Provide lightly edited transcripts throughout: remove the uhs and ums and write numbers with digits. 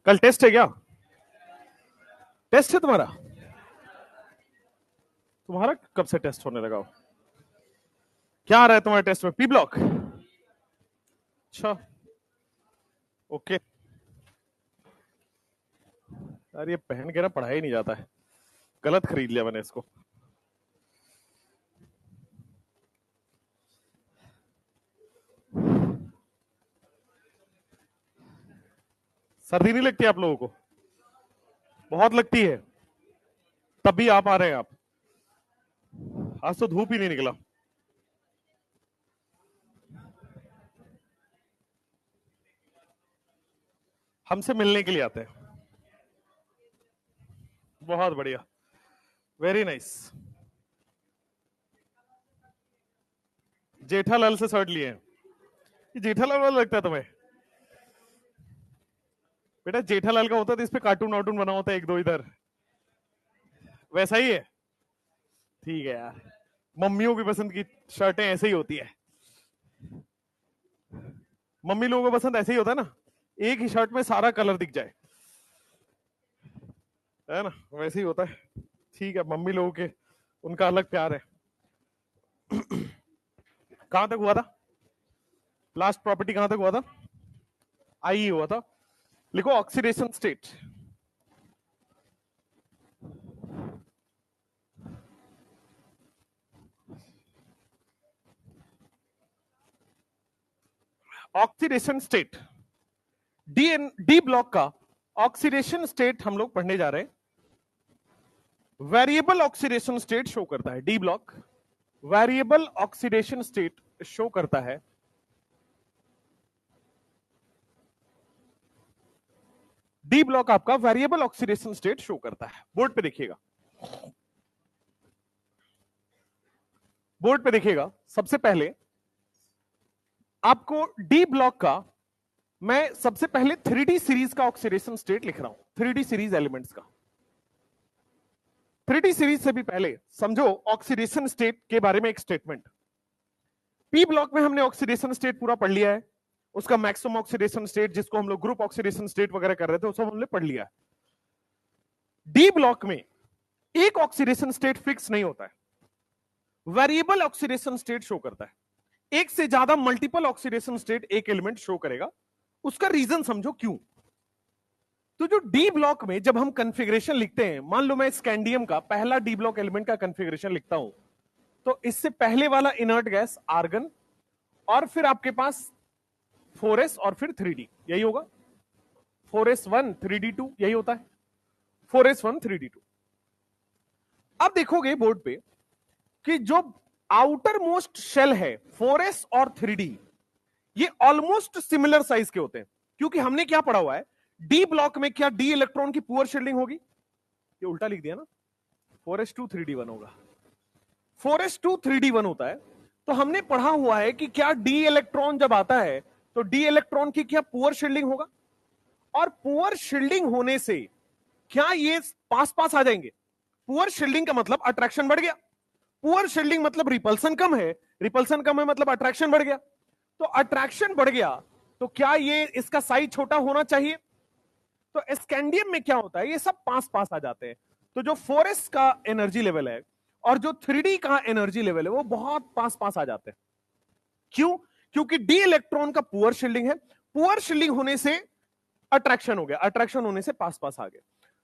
कल टेस्ट है क्या? टेस्ट है तुम्हारा? तुम्हारा कब से टेस्ट होने लगा? क्या आ रहा है तुम्हारे टेस्ट में? P block? अच्छा, ओके। यार ये पहन के ना पढ़ाया ही नहीं जाता है, गलत खरीद लिया मैंने इसको। सर्दी नहीं लगती आप लोगों को? बहुत लगती है, तब भी आप आ रहे हैं। आप आज तो धूप ही नहीं निकला। हमसे मिलने के लिए आते हैं। बहुत बढ़िया, वेरी नाइस। जेठालाल से शर्ट लिए हैं? ये जेठालाल वाला लगता है तुम्हें? बेटा जेठालाल का होता तो इस पे कार्टून वार्टून बना होता है एक दो इधर, वैसा ही है। ठीक है यार, मम्मियों की पसंद की शर्टें ऐसे ही होती है। मम्मी लोगों को पसंद ऐसे ही होता है ना, एक ही शर्ट में सारा कलर दिख जाए, है ना? वैसे ही होता है। ठीक है, मम्मी लोगों के उनका अलग प्यार है। कहां तक हुआ था? लास्ट प्रॉपर्टी कहां तक हुआ था? आई हुआ था। लिखो oxidation state. Oxidation state, D block का ऑक्सीडेशन स्टेट हम लोग पढ़ने जा रहे हैं। वेरिएबल ऑक्सीडेशन स्टेट शो करता है D block. Variable oxidation state show करता है डी ब्लॉक, आपका वेरिएबल ऑक्सीडेशन स्टेट शो करता है। बोर्ड पे देखिएगा, बोर्ड पे देखिएगा। सबसे पहले आपको डी ब्लॉक का, मैं सबसे पहले 3D सीरीज का ऑक्सीडेशन स्टेट लिख रहा हूं, 3D सीरीज एलिमेंट्स का। 3D सीरीज से भी पहले समझो ऑक्सीडेशन स्टेट के बारे में एक स्टेटमेंट। पी ब्लॉक में हमने ऑक्सीडेशन स्टेट पूरा पढ़ लिया है, उसका मैक्सिमम ऑक्सीडेशन स्टेट जिसको हम लोग ग्रुप ऑक्सीडेशन स्टेट वगैरह कर रहे थे, वो सब हमने पढ़ लिया है। डी ब्लॉक में एक ऑक्सीडेशन स्टेट फिक्स नहीं होता है, वेरिएबल ऑक्सीडेशन स्टेट शो करता है। एक से ज्यादा मल्टीपल ऑक्सीडेशन स्टेट एक एलिमेंट शो करेगा। उसका रीजन समझो क्यों। तो जो डी ब्लॉक में जब हम कंफिग्रेशन लिखते हैं, मान लो मैं स्कैंडियम का पहला डी ब्लॉक एलिमेंट का कंफिग्रेशन लिखता हूं, तो इससे पहले वाला इनर्ट गैस आर्गन, और फिर आपके पास 4s और फिर 3d, यही होगा। 4s1 3d2, यही होता है 4s1 3d2। अब देखोगे बोर्ड पे कि जो आउटर मोस्ट शेल है 4s और 3d, ये ऑलमोस्ट सिमिलर साइज के होते हैं। क्योंकि हमने क्या पढ़ा हुआ है, डी ब्लॉक में क्या डी इलेक्ट्रॉन की पुअर शील्डिंग होगी? ये उल्टा लिख दिया ना, 4s2 3d1 होगा। 4s2 3d1 होता है। तो हमने पढ़ा हुआ है कि क्या डी इलेक्ट्रॉन जब आता है तो डी इलेक्ट्रॉन की क्या पुअर शील्डिंग होगा, और पुअर शील्डिंग होने से क्या ये पास पास आ जाएंगे? पुअर शील्डिंग का मतलब अट्रैक्शन बढ़ गया, पुअर शील्डिंग मतलब रिपल्सन कम है, रिपल्सन कम है मतलब अट्रैक्शन बढ़ गया। तो अट्रैक्शन बढ़ गया तो क्या ये इसका साइज छोटा होना चाहिए? तो स्कैंडियम में क्या होता है, ये सब पास पास आ जाते हैं। तो जो 4s का एनर्जी लेवल है और जो 3d का एनर्जी लेवल है वो बहुत पास पास आ जाते हैं। क्यों? क्योंकि डी इलेक्ट्रॉन का पुअर शील्डिंग है, पुअर शील्डिंग होने से अट्रैक्शन हो गया, अट्रैक्शन होने से पास पास आ गए।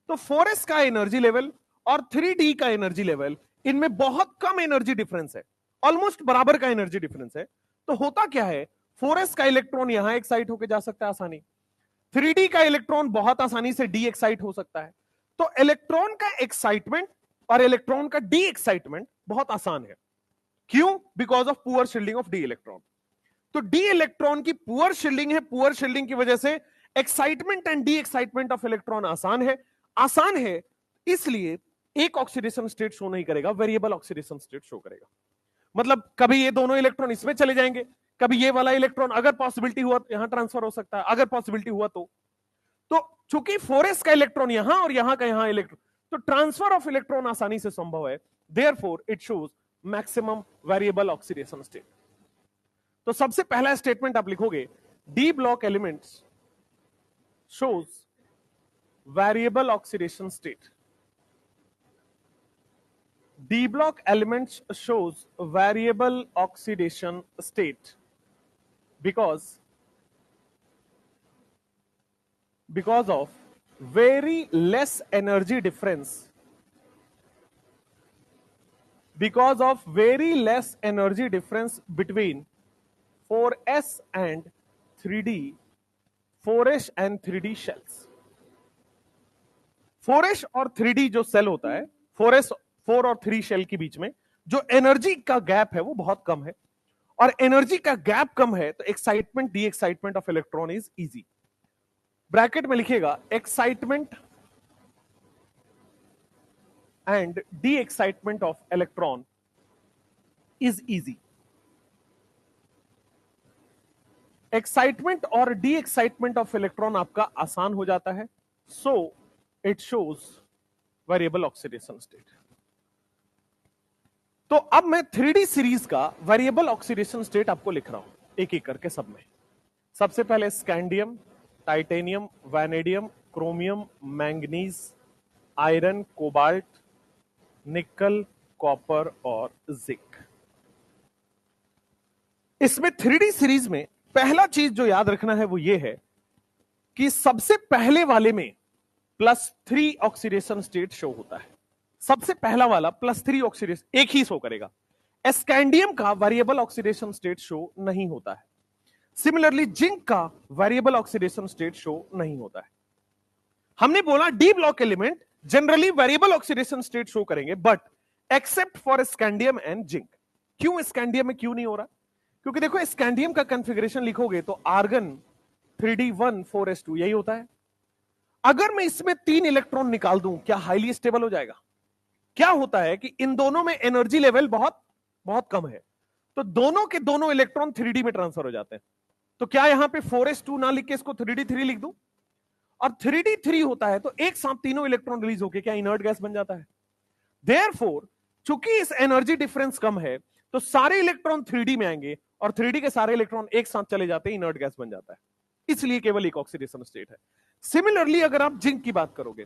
तो 4s का एनर्जी लेवल और 3d का एनर्जी लेवल, इनमें बहुत कम एनर्जी डिफरेंस है, ऑलमोस्ट बराबर का एनर्जी डिफरेंस है। तो होता क्या है, 4s का इलेक्ट्रॉन यहां एक्साइट होकर जा सकता है आसानी, 3d का इलेक्ट्रॉन बहुत आसानी से डी एक्साइट हो सकता है। तो इलेक्ट्रॉन का एक्साइटमेंट और इलेक्ट्रॉन का डी एक्साइटमेंट बहुत आसान है। क्यों? Because of poor shielding of D electron. तो डी इलेक्ट्रॉन की पुअर शील्डिंग है, पुअर शील्डिंग की वजह से excitement and D excitement of electron आसान है। आसान है इसलिए एक ऑक्सीडेशन स्टेट शो नहीं करेगा, वेरिएबल ऑक्सीडेशन स्टेट शो करेगा। मतलब कभी ये दोनों इलेक्ट्रॉन इसमें चले जाएंगे, कभी ये वाला इलेक्ट्रॉन, अगर पॉसिबिलिटी हुआ तो यहां ट्रांसफर हो सकता है, अगर पॉसिबिलिटी हुआ तो चूंकि 4s का इलेक्ट्रॉन यहां और यहां का यहां इलेक्ट्रॉन, तो ट्रांसफर ऑफ इलेक्ट्रॉन आसानी से संभव है, therefore it shows maximum variable oxidation state. तो सबसे पहला स्टेटमेंट आप लिखोगे, d block elements shows variable oxidation state. D block elements shows variable oxidation state because of very less energy difference, between 4s and 3d 4s and 3d shells. 4s और 3d जो cell होता है, 4s 4 और 3 shell के बीच में जो energy का gap है वो बहुत कम है, और एनर्जी का गैप कम है तो excitement D excitement of electron is easy. Bracket में लिखिएगा excitement and D excitement of electron is easy. Excitement और डी एक्साइटमेंट ऑफ इलेक्ट्रॉन आपका आसान हो जाता है, so it shows variable oxidation state. तो अब मैं 3D सीरीज का वेरिएबल ऑक्सीडेशन स्टेट आपको लिख रहा हूं एक एक करके सब में. सबसे पहले scandium, titanium, vanadium, chromium, manganese, iron, cobalt, निकल, कॉपर और जिंक. इसमें 3D सीरीज में पहला चीज जो याद रखना है वो ये है कि सबसे पहले वाले में +3 ऑक्सीडेशन स्टेट शो होता है. सबसे पहला वाला +3 ऑक्सीडेशन एक ही शो करेगा. स्कैंडियम का वेरिएबल ऑक्सीडेशन स्टेट शो नहीं होता है. सिमिलरली जिंक का वेरिएबल ऑक्सीडेशन स्टेट शो नहीं होता है. हमने बोला d block element generally variable oxidation state show करेंगे, but except for scandium and zinc. क्यों स्कैंडियम में क्यों नहीं हो रहा? क्योंकि देखो स्कैंडियम का कॉन्फ़िगरेशन लिखोगे तो आर्गन 3d1 4s2 यही होता है. अगर मैं इसमें 3 इलेक्ट्रॉन निकाल दूं क्या हाईली स्टेबल हो जाएगा? क्या होता है कि इन दोनों में एनर्जी लेवल बहुत बहुत कम है, तो दोनों के दोनों इलेक्ट्रॉन 3D में ट्रांसफर हो जाते हैं. तो क्या यहां पे 4s2 ना लिख के इसको 3d3 लिख दूं? और 3d3 होता है तो एक साथ तीनों इलेक्ट्रॉन रिलीज होकर क्या इनर्ट गैस बन जाता है. देयरफॉर चूंकि इस एनर्जी डिफरेंस कम है तो सारे इलेक्ट्रॉन 3D में आएंगे और 3D के सारे इलेक्ट्रॉन एक साथ चले जाते हैं, इनर्ट गैस बन जाता है. इसलिए केवल एक ऑक्सीडेशन स्टेट है. सिमिलरली अगर आप जिंक की बात करोगे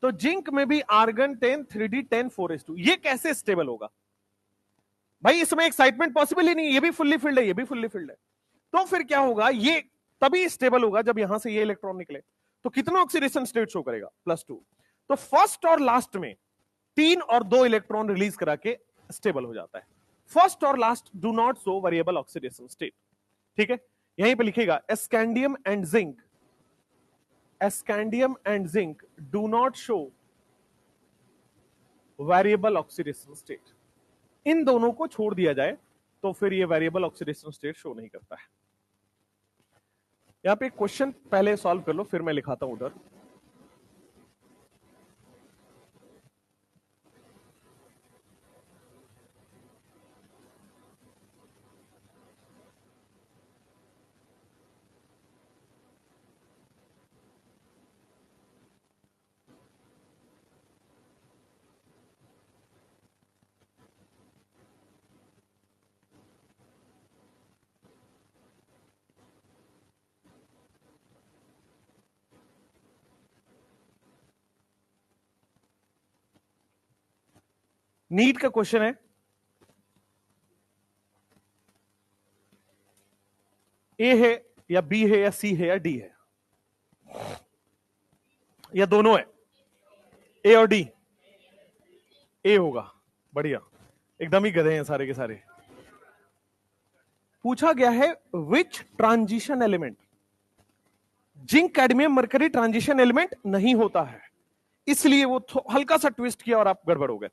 तो जिंक में भी आर्गन 10 3d10 4s2. ये कैसे स्टेबल होगा भाई? इसमें एक्साइटमेंट पॉसिबल ही नहीं. ये भी फुल्ली फिल्ड है, ये भी फुल्ली फिल्ड है. तो फिर क्या होगा? ये तभी स्टेबल होगा जब यहां से ये इलेक्ट्रॉन निकले. तो कितना ऑक्सीडेशन स्टेट शो करेगा? +2. तो फर्स्ट और लास्ट में 3 और 2 इलेक्ट्रॉन रिलीज करा के स्टेबल हो जाता है. फर्स्ट और last do not show variable oxidation state. ठीक है, यहीं पे लिखेगा scandium and zinc. Scandium and zinc do not show variable oxidation state. इन दोनों को छोड़ दिया जाए तो फिर ये वेरिएबल ऑक्सीडेशन स्टेट शो नहीं करता है. यहां पे एक क्वेश्चन पहले सॉल्व कर लो, फिर मैं लिखाता हूं उधर. नीट का क्वेश्चन है. ए है या बी है या सी है या डी है या दोनों है? ए और डी? ए होगा. बढ़िया, एकदम ही गधे हैं सारे के सारे. पूछा गया है विच transition element. Zinc cadmium mercury transition element नहीं होता है, इसलिए वो हल्का सा ट्विस्ट किया और आप गड़बड़ हो गए.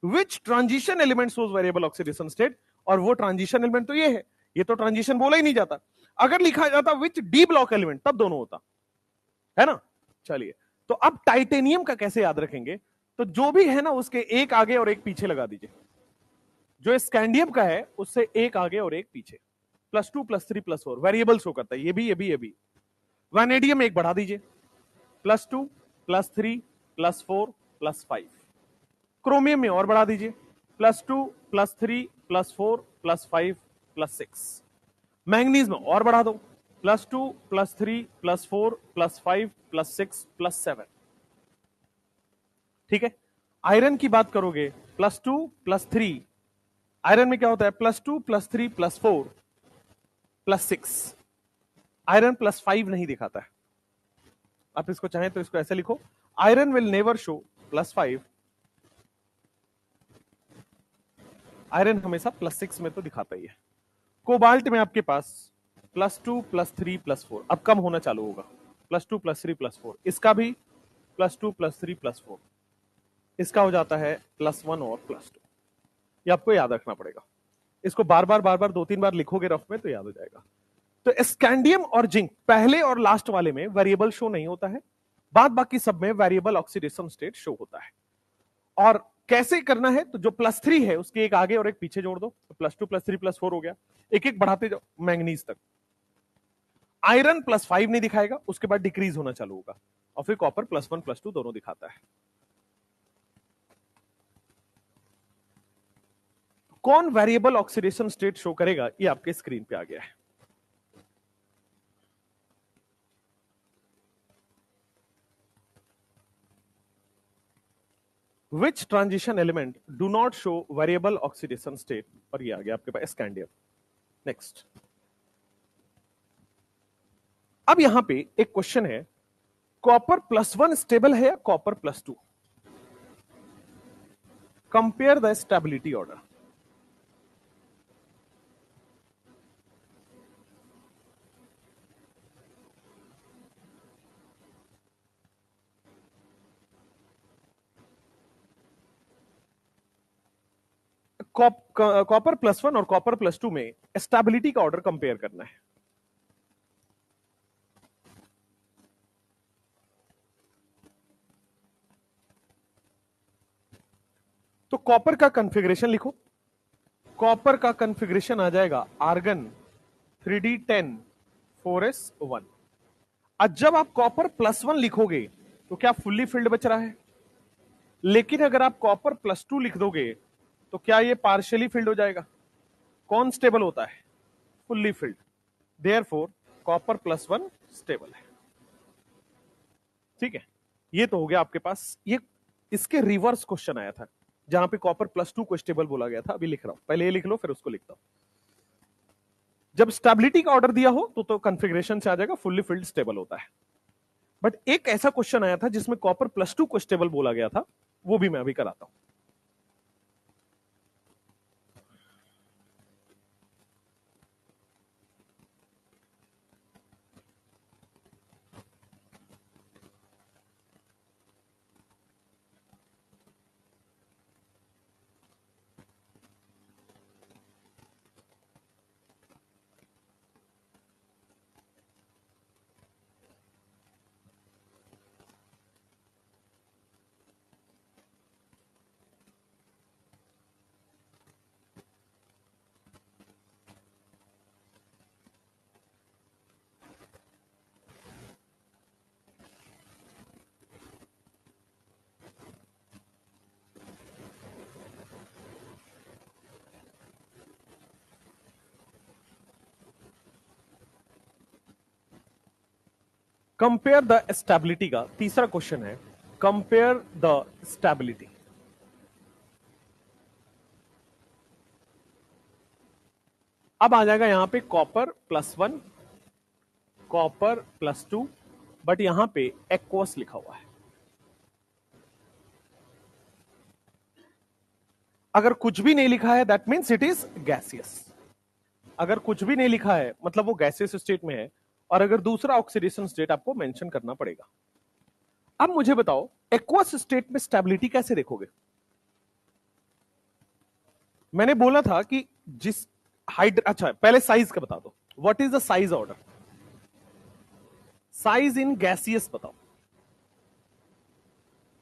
विच transition element shows variable oxidation state, और वो ट्रांजिशन एलिमेंट तो ये है. ये तो ट्रांजिशन बोला ही नहीं जाता. अगर लिखा जाता विच डी ब्लॉक एलिमेंट तब दोनों होता है ना. चलिए, तो अब टाइटेनियम का कैसे याद रखेंगे? तो जो भी है ना उसके एक आगे और एक पीछे लगा दीजिए. जो स्कैंडियम का है उससे एक आगे और एक पीछे. +2 +3 +4 वेरिएबल शो करता है. ये भी ये भी ये भी. वैनेडियम एक बढ़ा दीजिए. +2 +3 +4 +5. क्रोमियम में और बढ़ा दीजिए. +2 +3 +4 +5 +6. मैंगनीज में और बढ़ा दो. +2 +3 +4 +5 +6 +7। ठीक है, आयरन की बात करोगे +2 +3, आयरन में क्या होता है +2 +3 +4 +6, आयरन +5 नहीं दिखाता है। आप इसको चाहें तो इसको ऐसे लिखो, iron will never show +5, iron हमेशा +6 में तो दिखाता ही है। कोबाल्ट में आपके पास +2 +3 +4, अब कम होना चालू होगा, +2 +3 +4, इसका भी +2 +3 +4, इसका हो जाता है +1 और +2। ये आपको याद रखना पड़ेगा, इसको बार बार 2-3 बार लिखोगे रफ में तो याद हो जाएगा। तो स्कैंडियम और जिंक पहले और लास्ट वाले में वेरिएबल शो नहीं होता है, बाद बाकी सब में वेरिएबल ऑक्सीडेशन स्टेट शो होता है। और कैसे करना है, तो जो +3 है उसके एक आगे और एक पीछे जोड़ दो, तो +2 +3 +4 हो गया, एक एक बढ़ाते जाओ मैंगनीज तक। आयरन +5 नहीं दिखाएगा, उसके बाद डिक्रीज होना चालू होगा, और फिर कॉपर +1 +2 दोनों दिखाता है। कौन वेरिएबल ऑक्सीडेशन स्टेट शो करेगा, ये आपके स्क्रीन पे आ गया है। Which transition element do not show variable oxidation state, और ये आ गया आपके पास स्कैंडियम। नेक्स्ट, अब यहां पे एक क्वेश्चन है, कॉपर +1 स्टेबल है या copper +2? Compare the stability order. Copper +1 और कॉपर +2 में स्टेबिलिटी का ऑर्डर कंपेयर करना है। तो कॉपर का कॉन्फ़िगरेशन लिखो, कॉपर का कॉन्फ़िगरेशन आ जाएगा आर्गन 3d10 4s1। अब जब आप कॉपर +1 लिखोगे तो क्या फुल्ली फिल्ड बच रहा है, लेकिन अगर आप कॉपर +2 लिख दोगे तो क्या ये पार्शियली फिल्ड हो जाएगा? कौन स्टेबल होता है? Fully filled. Therefore copper +1 stable है। ठीक है, ये तो हो गया आपके पास। ये इसके रिवर्स क्वेश्चन आया था जहां पे कॉपर +2 को स्टेबल बोला गया था, अभी लिख रहा हूं, पहले ये लिख लो फिर उसको लिखता हूं। जब स्टेबिलिटी का ऑर्डर दिया हो तो कॉन्फ़िगरेशन से आ जाएगा फुल्ली फिल्ड स्टेबल होता है। बट एक ऐसा क्वेश्चन आया था जिसमें कॉपर +2 को स्टेबल बोला गया था, वो भी मैं अभी कराता हूं। कंपेयर द स्टेबिलिटी का तीसरा क्वेश्चन है, कंपेयर द स्टेबिलिटी। अब आ जाएगा यहां पे कॉपर +1 कॉपर +2, बट यहां पे एक्वस लिखा हुआ है। अगर कुछ भी नहीं लिखा है that means it is gaseous. अगर कुछ भी नहीं लिखा है मतलब वो गैसियस स्टेट में है, और अगर दूसरा ऑक्सीडेशन स्टेट आपको मेंशन करना पड़ेगा। अब मुझे बताओ एक्वस स्टेट में स्टेबिलिटी कैसे देखोगे? मैंने बोला था कि जिस अच्छा पहले साइज का बता दो, what is the size order? Size in gaseous बताओ।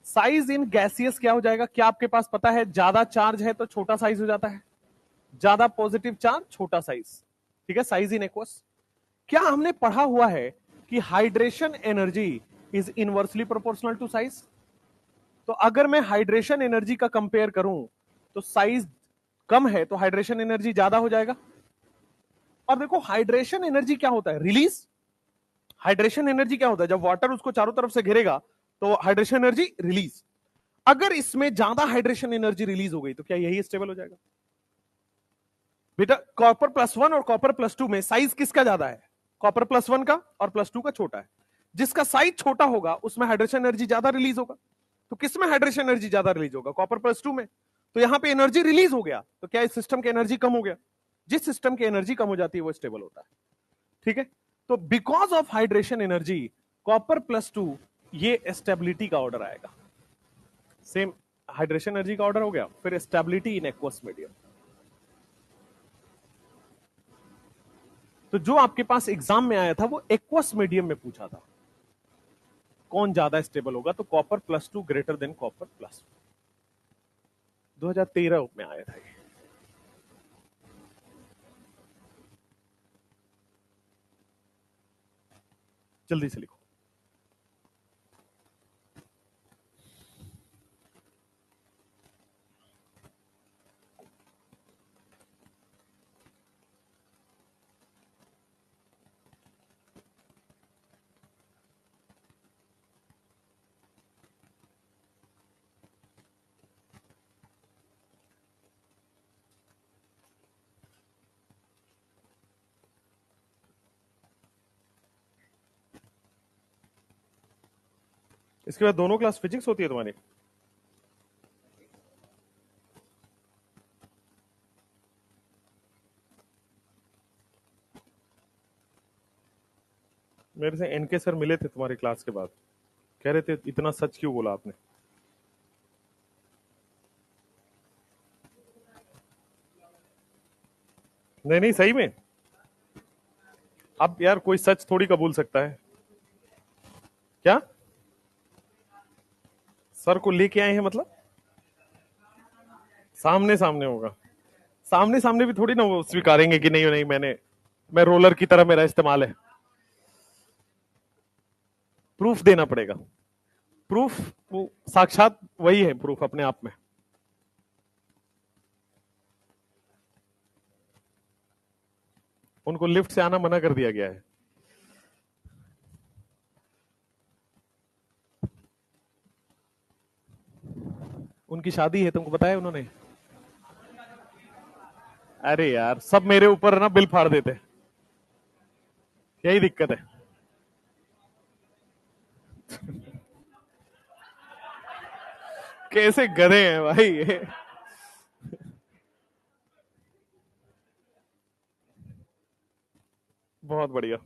साइज इन गैसियस क्या हो जाएगा? क्या आपके पास पता है, ज्यादा चार्ज है तो छोटा साइज हो जाता है, ज्यादा पॉजिटिव चार्ज छोटा साइज। ठीक है, साइज इन एक्वस। क्या हमने पढ़ा हुआ है कि hydration energy is inversely proportional to size? तो अगर मैं हाइड्रेशन एनर्जी का कंपेयर करूं तो साइज कम है तो हाइड्रेशन एनर्जी ज्यादा हो जाएगा। और देखो हाइड्रेशन एनर्जी क्या होता है, रिलीज। हाइड्रेशन एनर्जी क्या होता है, जब वाटर उसको चारों तरफ से घेरेगा तो हाइड्रेशन एनर्जी रिलीज। अगर इसमें ज्यादा हाइड्रेशन एनर्जी रिलीज हो गई तो क्या यही स्टेबल हो जाएगा? बेटा कॉपर +1 और कॉपर +2 में साइज किसका ज्यादा है? कॉपर +1 का और +2 का छोटा है। जिसका साइज छोटा होगा उसमें हाइड्रेशन एनर्जी ज्यादा रिलीज होगा। तो किसमें हाइड्रेशन एनर्जी ज्यादा रिलीज होगा? कॉपर +2 में। तो यहां पे एनर्जी रिलीज हो गया तो क्या इस सिस्टम की एनर्जी कम हो गया? जिस सिस्टम की एनर्जी कम हो जाती है वो स्टेबल होता है। ठीक है, तो because of hydration energy copper +2 ये स्टेबिलिटी का ऑर्डर आएगा। सेम हाइड्रेशन एनर्जी का ऑर्डर हो गया, फिर स्टेबिलिटी इन एक्वस मीडियम। तो जो आपके पास एग्जाम में आया था वो एक्वस मीडियम में पूछा था, कौन ज्यादा स्टेबल होगा? तो कॉपर +2 ग्रेटर देन कॉपर +1। 2013 में आया था ये। जल्दी से लिखो। इसके बाद दोनों क्लास फिजिक्स होती है तुम्हारी? मेरे से एनके सर मिले थे तुम्हारी क्लास के बाद, कह रहे थे इतना सच क्यों बोला आपने? नहीं नहीं सही में। अब यार कोई सच थोड़ी कबूल सकता है। क्या सर को लेके आए हैं मतलब? सामने सामने होगा। सामने सामने भी थोड़ी ना वो स्वीकारेंगे कि नहीं नहीं मैं रोलर की तरह मेरा इस्तेमाल है। प्रूफ देना पड़ेगा। प्रूफ वो साक्षात वही है प्रूफ अपने आप में। उनको लिफ्ट से आना मना कर दिया गया है। उनकी शादी है, तुमको बताया उन्होंने? अरे यार सब मेरे ऊपर ना बिल फाड़ देते, यही दिक्कत है। कैसे गधे हैं भाई ये। बहुत बढ़िया।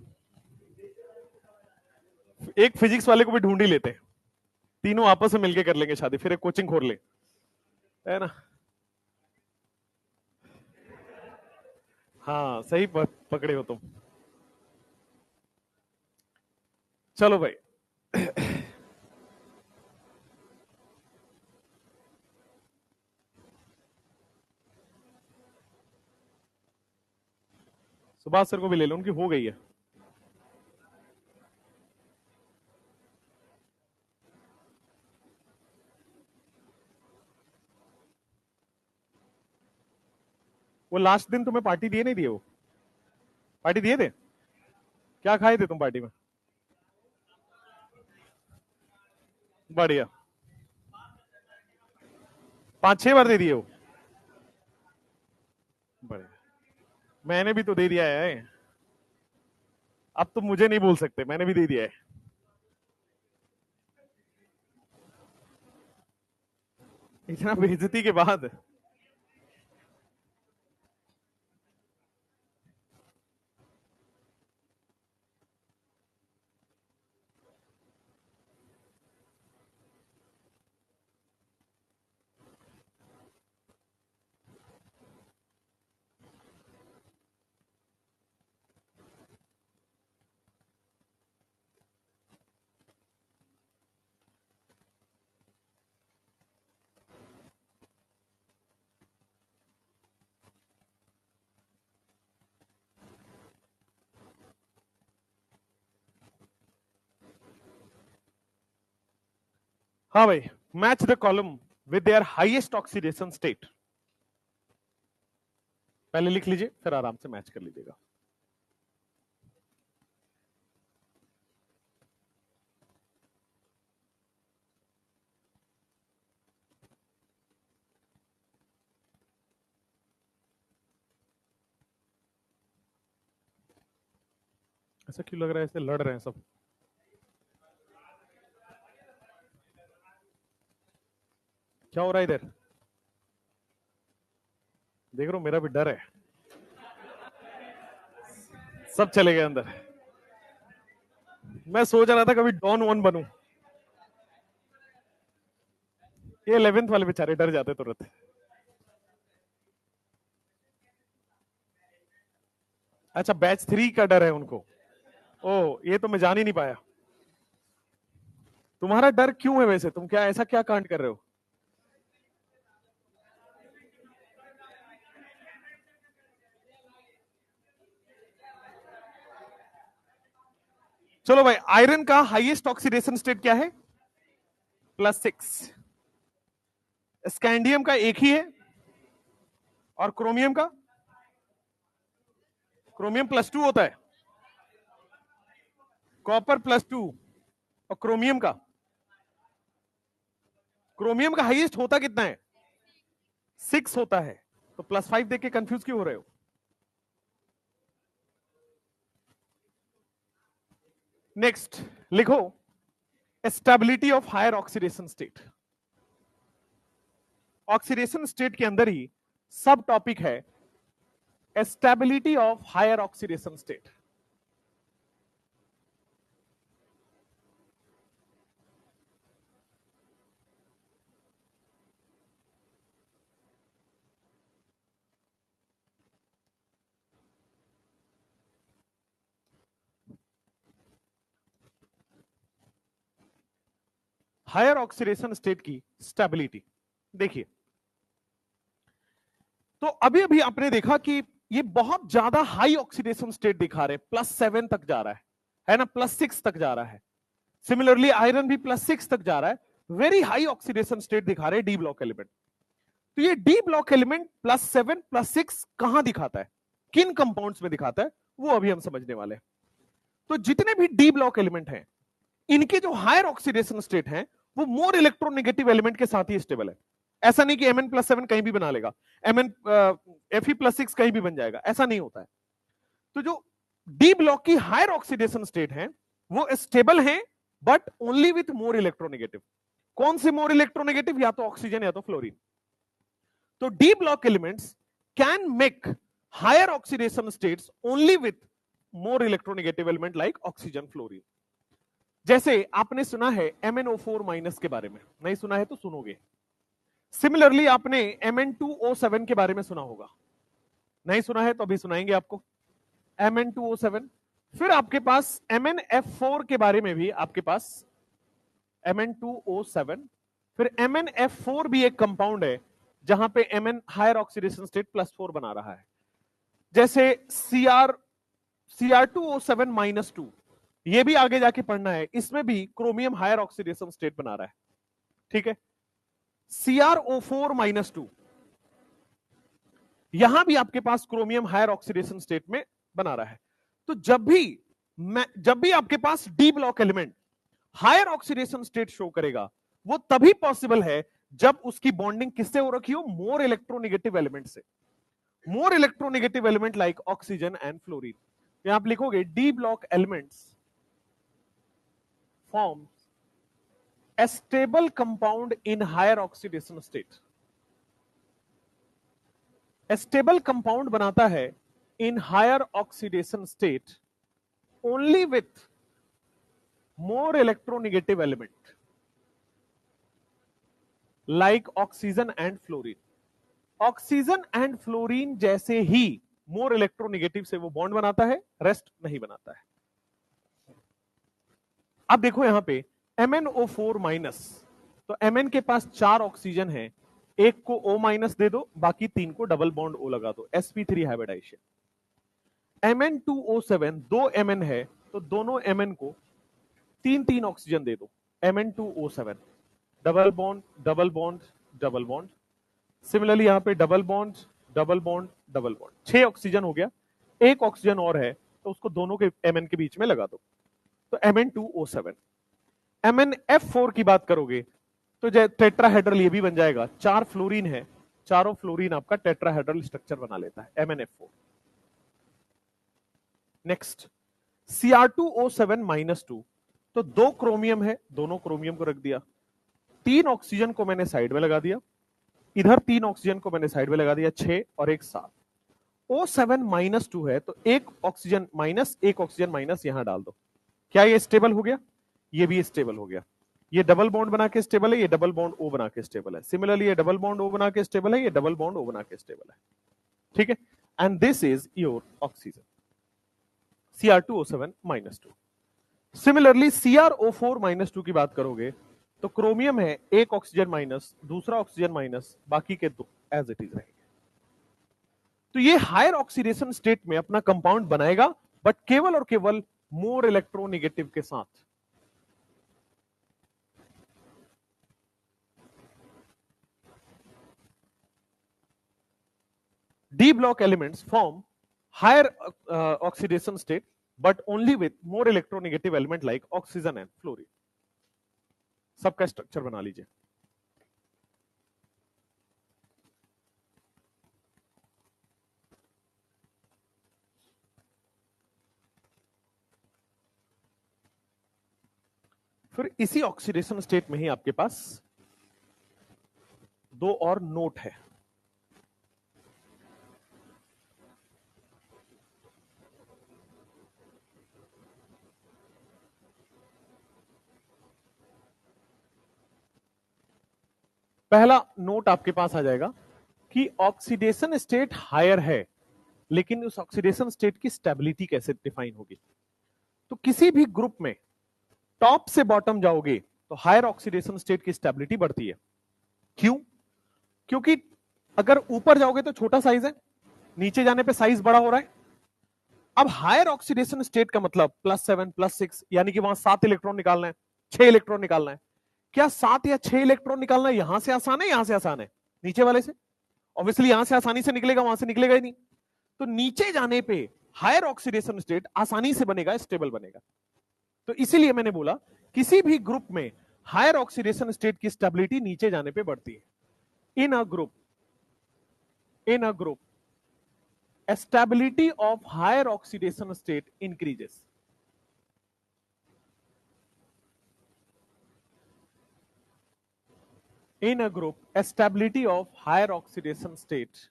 एक फिजिक्स वाले को भी ढूंढ ही लेते हैं, तीनों आपस में मिलके कर लेंगे शादी, फिर एक कोचिंग खोल ले, है ना? हाँ सही पकड़े हो तुम। चलो भाई। सुभाष सर को भी ले लो, उनकी हो गई है। वो लास्ट दिन तुम्हें पार्टी दिए नहीं दिए? वो पार्टी दिए थे? क्या खाए थे तुम पार्टी में? बढ़िया। 5-6 बार दे दिए हो? बढ़िया। मैंने भी तो दे दिया है। अब तुम मुझे नहीं बोल सकते, मैंने भी दे दिया है। इतना बेइज्जती के बाद। हाँ भाई, match the column with their highest oxidation state. पहले लिख लीजिए फिर आराम से मैच कर लीजिएगा। ऐसा क्यों लग रहा है ऐसे लड़ रहे हैं सब? क्या हो रहा है इधर? देख रहे हो मेरा भी डर है। सब चले गए अंदर। मैं सोच रहा था कभी डॉन वन बनूं। ये 11th वाले बेचारे डर जाते तुरंत। अच्छा, बैच 3 का डर है उनको। ओह, ये तो मैं जान ही नहीं पाया। तुम्हारा डर क्यों है वैसे? तुम क्या ऐसा क्या कांड कर रहे हो? चलो भाई, आयरन का हाईएस्ट ऑक्सीडेशन स्टेट क्या है? +6। स्कैंडियम का एक ही है। और क्रोमियम का? क्रोमियम +2 होता है। कॉपर +2। और क्रोमियम का हाईएस्ट होता कितना है? 6 होता है। तो +5 देख के कंफ्यूज क्यों हो रहे हो? नेक्स्ट लिखो, stability of higher oxidation state. Oxidation state के अंदर ही सब टॉपिक है stability of higher oxidation state. Higher oxidation state की स्टेबिलिटी देखिए, तो अभी अभी आपने देखा कि ये बहुत ज्यादा हाई ऑक्सीडेशन स्टेट दिखा रहे, +7 तक जा रहा है ना, +6 तक जा रहा है। सिमिलरली आयरन भी +6 तक जा रहा है। वेरी हाई ऑक्सीडेशन स्टेट दिखा रहे डी ब्लॉक एलिमेंट। तो ये डी ब्लॉक एलिमेंट +7 +6 कहां दिखाता है, किन कंपाउंड्स में दिखाता है, वो अभी हम समझने वाले हैं। तो जितने भी डी ब्लॉक एलिमेंट हैं, इनके जो हायर ऑक्सीडेशन स्टेट हैं, वो मोर इलेक्ट्रोनेगेटिव एलिमेंट के साथ ही स्टेबल है। ऐसा नहीं कि Mn+7 कहीं भी बना लेगा, Fe+6 कहीं भी बन जाएगा, ऐसा नहीं होता है। तो जो डी ब्लॉक की हायर ऑक्सीडेशन स्टेट है, वो स्टेबल है, but only with more electronegative. कौन से मोर इलेक्ट्रोनेगेटिव? या तो ऑक्सीजन या तो फ्लोरीन। तो d block elements can make higher oxidation states only with more electronegative element like oxygen, fluorine. जैसे आपने सुना है MnO4- के बारे में, नहीं सुना है तो सुनोगे। सिमिलरली आपने Mn2O7 के बारे में सुना होगा, नहीं सुना है तो अभी सुनाएंगे आपको। Mn2O7। फिर आपके पास MnF4 के बारे में भी आपके पास Mn2O7। फिर MnF4 भी एक कंपाउंड है जहां पे Mn हायर ऑक्सीडेशन स्टेट +4 बना रहा है। जैसे Cr2O7-2, ये भी आगे जाके पढ़ना है, इसमें भी क्रोमियम हायर ऑक्सीडेशन स्टेट बना रहा है। ठीक है। CrO4-2, यहां भी आपके पास क्रोमियम हायर ऑक्सीडेशन स्टेट में बना रहा है। तो जब भी आपके पास d block element higher oxidation state show करेगा, वो तभी पॉसिबल है जब उसकी बॉन्डिंग किससे हो रखी हो? मोर इलेक्ट्रोनेगेटिव एलिमेंट से। More electronegative element like oxygen and fluorine. यहां आप लिखोगे d block elements form a stable compound in higher oxidation state। Stable compound बनाता है in higher oxidation state only with more electronegative element like oxygen and fluorine. Oxygen and fluorine जैसे ही more electronegative से वो bond बनाता है, rest नहीं बनाता है। अब देखो यहां पे MnO4-, तो Mn के पास 4 ऑक्सीजन है, एक को O- दे दो, बाकी 3 को डबल बॉन्ड O लगा दो, sp3 हाइब्रिडाइजेशन। Mn2O7 2 Mn है, तो दोनों Mn को 3 ऑक्सीजन दे दो, Mn2O7 double bond double bond double bond. Similarly यहां पे double bond double bond double bond, 6 oxygen हो गया। एक ऑक्सीजन और है, तो उसको दोनों के Mn के बीच में लगा दो, तो Mn2O7। MnF4 की बात करोगे तो टेट्राहेड्रल ये भी बन जाएगा, 4 फ्लोरीन है, चारों फ्लोरीन आपका टेट्राहेड्रल स्ट्रक्चर बना लेता है MnF4। नेक्स्ट Cr2O7 -2, तो 2 क्रोमियम है, दोनों क्रोमियम को रख दिया, 3 ऑक्सीजन को मैंने साइड में लगा दिया, इधर 3 ऑक्सीजन को मैंने साइड में लगा दिया, 6 और 1 7। O7 -2 है, तो एक ऑक्सीजन माइनस यहां डाल दो। क्या ये स्टेबल हो गया? ये भी स्टेबल हो गया। ये डबल बॉन्ड बना के स्टेबल है, ये डबल बॉन्ड ओ बना के स्टेबल है। सिमिलरली ये डबल बॉन्ड ओ बना के स्टेबल है, ये डबल बॉन्ड ओ बना के स्टेबल है। ठीक है, and this is your oxygen Cr2O7 -2। Similarly CrO4 -2 की बात करोगे तो क्रोमियम है, एक ऑक्सीजन माइनस, दूसरा ऑक्सीजन माइनस, बाकी के दो एज इट इज रहेंगे। तो ये हायर ऑक्सीडेशन स्टेट में अपना कंपाउंड बनाएगा, बट केवल और केवल मोर इलेक्ट्रोनेगेटिव के साथ। D block elements form higher oxidation state, but only with more electronegative element like oxygen and fluorine. सबका स्ट्रक्चर बना लीजिए। फिर इसी ऑक्सीडेशन स्टेट में ही आपके पास दो और नोट है। पहला नोट आपके पास आ जाएगा कि ऑक्सीडेशन स्टेट हायर है, लेकिन उस ऑक्सीडेशन स्टेट की स्टेबिलिटी कैसे डिफाइन होगी। तो किसी भी ग्रुप में टॉप से बॉटम जाओगे तो हायर ऑक्सीडेशन स्टेट की स्टेबिलिटी बढ़ती है। क्यों? क्योंकि अगर ऊपर जाओगे तो छोटा साइज है, नीचे जाने पे साइज बड़ा हो रहा है। अब हायर ऑक्सीडेशन स्टेट का मतलब +7 +6, यानी कि वहां 7 इलेक्ट्रॉन निकालना है, 6 इलेक्ट्रॉन निकालना है। क्या 7 या 6 इलेक्ट्रॉन निकालना यहां से आसान है, यहां से आसान है? नीचे वाले से। ऑब्वियसली यहां से आसानी से निकलेगा, वहां से निकलेगा ही नहीं। तो नीचे जाने पे हायर ऑक्सीडेशन स्टेट आसानी से बनेगा, स्टेबल बनेगा। तो इसीलिए मैंने बोला किसी भी ग्रुप में हायर ऑक्सीडेशन स्टेट की स्टेबिलिटी नीचे जाने पे बढ़ती है। In a group stability of higher oxidation state increases. In a group, stability of higher oxidation state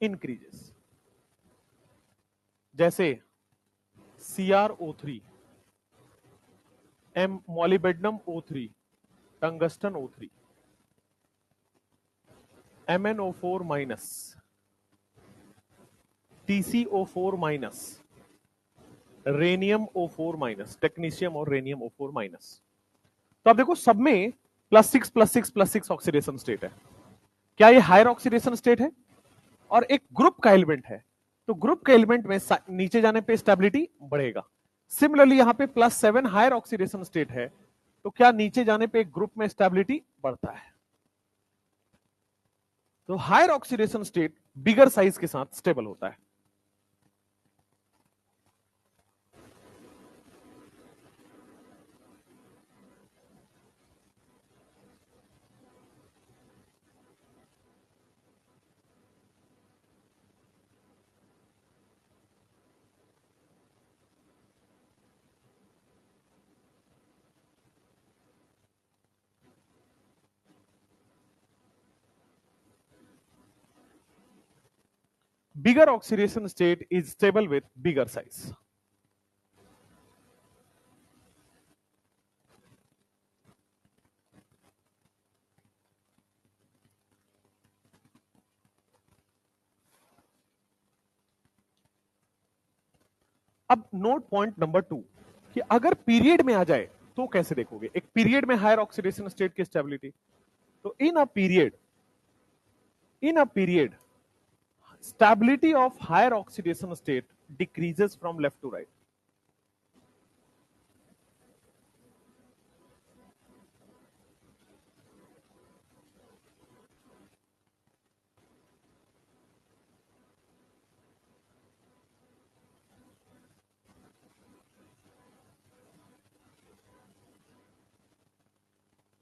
increases. जैसे CrO3, molybdenum O3, tungsten O3, MnO4 minus, TCO4 minus, rhenium O4 minus, technetium और rhenium O4 minus. तो आप देखो सब में +6 +6 +6 oxidation state है। क्या ये हायर ऑक्सीडेशन स्टेट है? और एक ग्रुप का एलिमेंट है, तो ग्रुप के एलिमेंट में नीचे जाने पे स्टेबिलिटी बढ़ेगा। सिमिलरली यहां पे +7 हायर ऑक्सीडेशन स्टेट है, तो क्या नीचे जाने पे एक ग्रुप में स्टेबिलिटी बढ़ता है? तो higher oxidation state bigger size के साथ स्टेबल होता है। Bigger oxidation state is stable with bigger size. अब नोट पॉइंट नंबर 2 कि अगर पीरियड में आ जाए तो कैसे देखोगे एक पीरियड में हायर ऑक्सीडेशन स्टेट की स्टेबिलिटी। तो in a period stability of higher oxidation state decreases from left to right.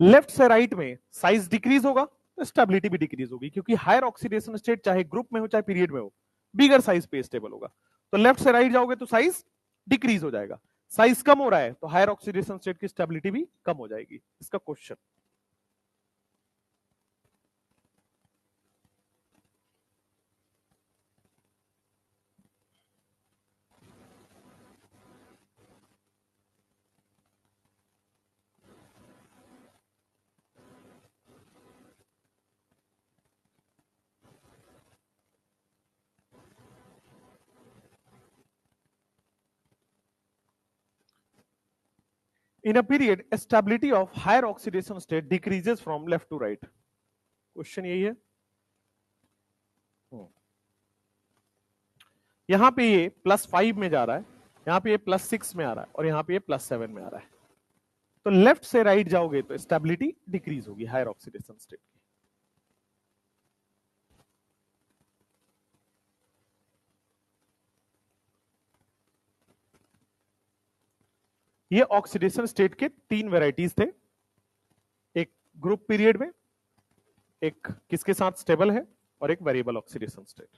Left से राइट में साइज डिक्रीज होगा तो स्टेबिलिटी भी डिक्रीज होगी, क्योंकि हायर ऑक्सीडेशन स्टेट चाहे ग्रुप में हो चाहे पीरियड में हो बिगर साइज पे स्टेबल होगा। तो लेफ्ट से राइट जाओगे तो साइज डिक्रीज हो जाएगा। साइज कम हो रहा है तो हायर ऑक्सीडेशन स्टेट की स्टेबिलिटी भी कम हो जाएगी। इसका question, in a period stability of higher oxidation state decreases from left to right। Question यही है। यहां पे ये +5 में जा रहा है, यहां पे ये +6 में आ रहा है और यहां पे ये +7 में आ रहा है। तो लेफ्ट से राइट जाओगे तो स्टेबिलिटी डिक्रीज होगी हायर ऑक्सीडेशन स्टेट की। ये ऑक्सीडेशन स्टेट के 3 वेराइटीज थे, एक ग्रुप पीरियड में, एक किसके साथ स्टेबल है, और एक वेरिएबल ऑक्सीडेशन स्टेट।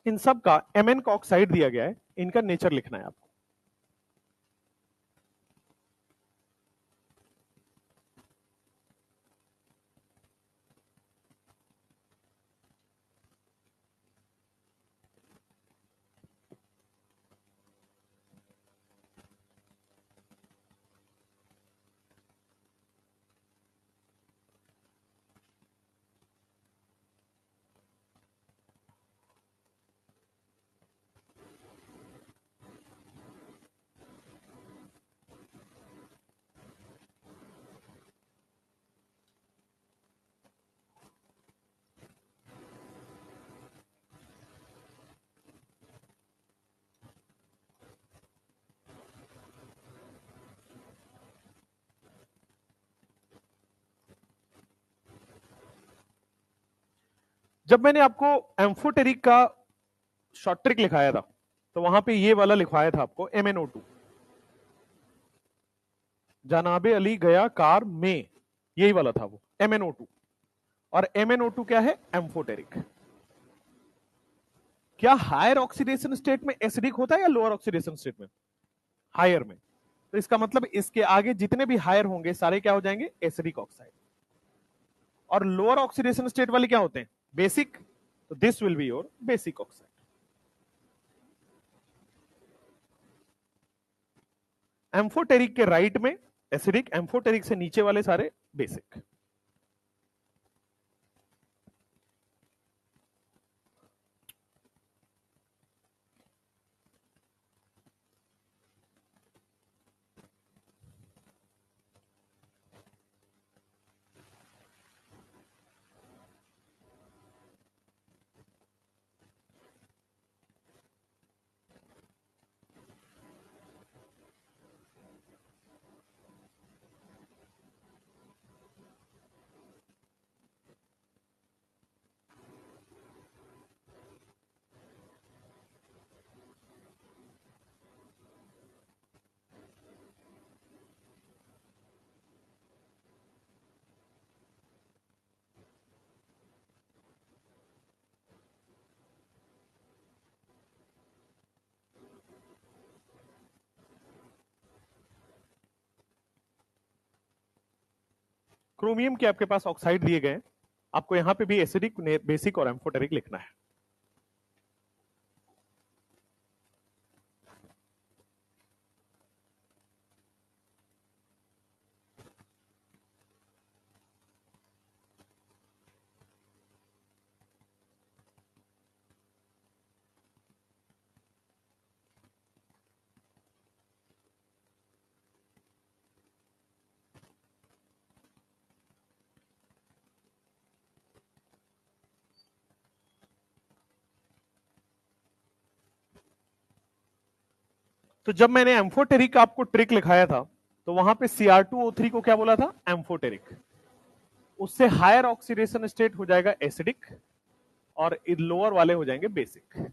इन सब का Mn का ऑक्साइड दिया गया है, इनका नेचर लिखना है आपको। जब मैंने आपको एम्फोटेरिक का शॉर्ट ट्रिक लिखाया था तो वहां पे ये वाला लिखवाया था आपको MnO2, जनाबे अली गया कार में, यही वाला था वो MnO2। और MnO2 क्या है? एम्फोटेरिक। क्या हायर ऑक्सीडेशन स्टेट में एसिडिक होता है या लोअर ऑक्सीडेशन स्टेट में? हायर में। तो इसका मतलब इसके आगे जितने भी हायर होंगे सारे क्या हो जाएंगे? Acidic oxide. और लोअर ऑक्सीडेशन स्टेट वाले क्या होते हैं? बेसिक। तो this will be your basic oxide. Amphoteric के राइट में एसिडिक, एम्फोटेरिक से नीचे वाले सारे बेसिक। क्रोमियम के आपके पास ऑक्साइड दिए गए, आपको यहां पे भी एसिडिक, बेसिक और एम्फोटेरिक लिखना है। तो जब मैंने एम्फोटेरिक का आपको ट्रिक लिखाया था तो वहां पे Cr2O3 को क्या बोला था? एम्फोटेरिक। उससे हायर ऑक्सीडेशन स्टेट हो जाएगा एसिडिक और लोअर वाले हो जाएंगे बेसिक।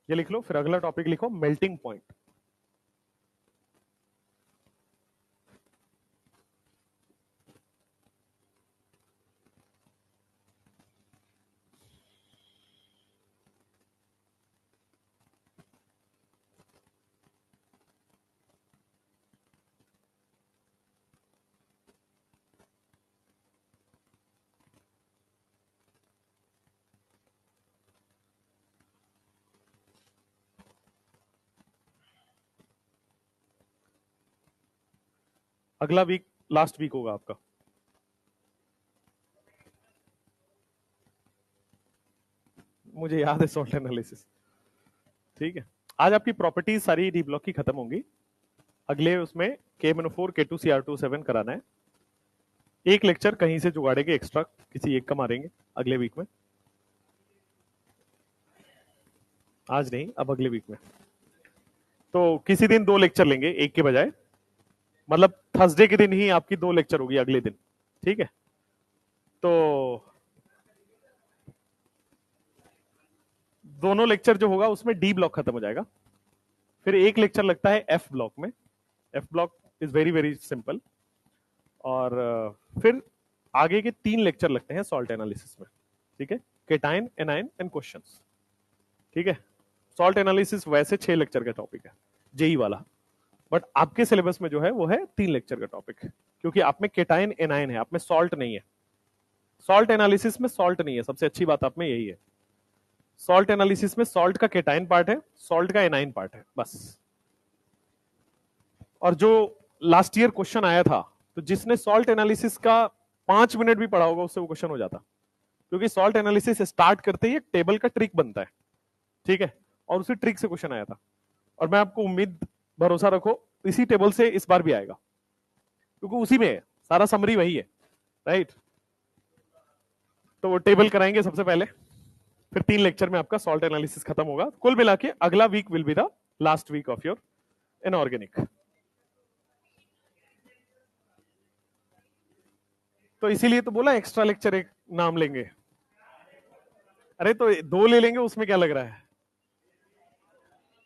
ये लिख लो, फिर अगला टॉपिक लिखो मेल्टिंग पॉइंट। अगला वीक लास्ट वीक होगा आपका। मुझे याद है सॉल्ट एनालिसिस। ठीक है, आज आपकी प्रॉपर्टीज सारी डी ब्लॉक की खत्म होंगी। अगले उसमें K-4 K2Cr27 कराना है। एक लेक्चर कहीं से जुगाड़ेंगे एक्स्ट्रा, किसी एक का मारेंगे अगले वीक में। आज नहीं, अब अगले वीक में। तो किसी दिन 2 लेक्चर लेंगे एक के बजाय, मतलब थर्सडे के दिन ही आपकी 2 लेक्चर होगी अगले दिन। ठीक है, तो दोनों लेक्चर जो होगा उसमें डी ब्लॉक खत्म हो जाएगा। फिर एक लेक्चर लगता है एफ ब्लॉक में। F block is very very simple. और फिर आगे के 3 लेक्चर लगते हैं सॉल्ट एनालिसिस में। ठीक है, केटाइन, एनाइन एंड क्वेश्चंस। ठीक है, सॉल्ट एनालिसिस वैसे 6 लेक्चर का टॉपिक है जेई वाला, बट आपके सिलेबस में जो है वो है 3 लेक्चर का टॉपिक, क्योंकि आप में केटाइन एनाइन है, आप में सॉल्ट नहीं है। सॉल्ट एनालिसिस में सॉल्ट नहीं है, सबसे अच्छी बात आप में यही है। सॉल्ट एनालिसिस में सॉल्ट का केटाइन पार्ट है, सॉल्ट का एनाइन पार्ट है, बस। और जो लास्ट ईयर क्वेश्चन आया था, तो जिसने सॉल्ट एनालिसिस का 5 मिनट भी पढ़ा होगा उससे वो क्वेश्चन हो जाता, क्योंकि सॉल्ट एनालिसिस स्टार्ट करते ही एक टेबल का ट्रिक बनता है। ठीक है, और उसी ट्रिक से क्वेश्चन आया था, और मैं आपको उम्मीद, भरोसा रखो, इसी टेबल से इस बार भी आएगा, क्योंकि उसी में है, सारा समरी वही है। राइट, तो वो टेबल कराएंगे सबसे पहले, फिर 3 लेक्चर में आपका सॉल्ट एनालिसिस खत्म होगा। कुल मिला के अगला week will be the last week of your inorganic. तो इसीलिए तो बोला एक्स्ट्रा लेक्चर एक नाम लेंगे। अरे तो 2 ले लेंगे, उसमें क्या लग रहा है,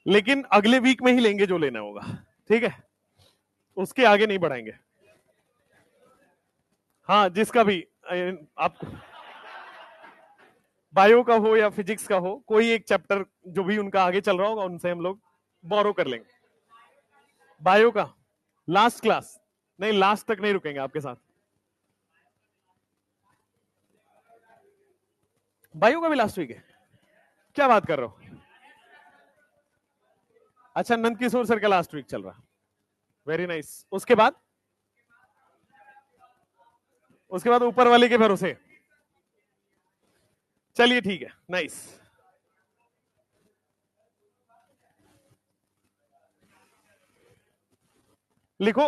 लेकिन अगले वीक में ही लेंगे जो लेना होगा। ठीक है, उसके आगे नहीं बढ़ाएंगे। हाँ, जिसका भी आपको बायो का हो या फिजिक्स का हो, कोई एक चैप्टर जो भी उनका आगे चल रहा होगा उनसे हम लोग बोरो कर लेंगे। बायो का लास्ट क्लास नहीं, लास्ट तक नहीं रुकेंगे आपके साथ। बायो का भी लास्ट वीक है? क्या बात कर रहे हो? अच्छा, नंद किशोर सर का लास्ट वीक चल रहा, वेरी नाइस। उसके बाद ऊपर वाले के भरोसे। चलिए ठीक है, नाइस। लिखो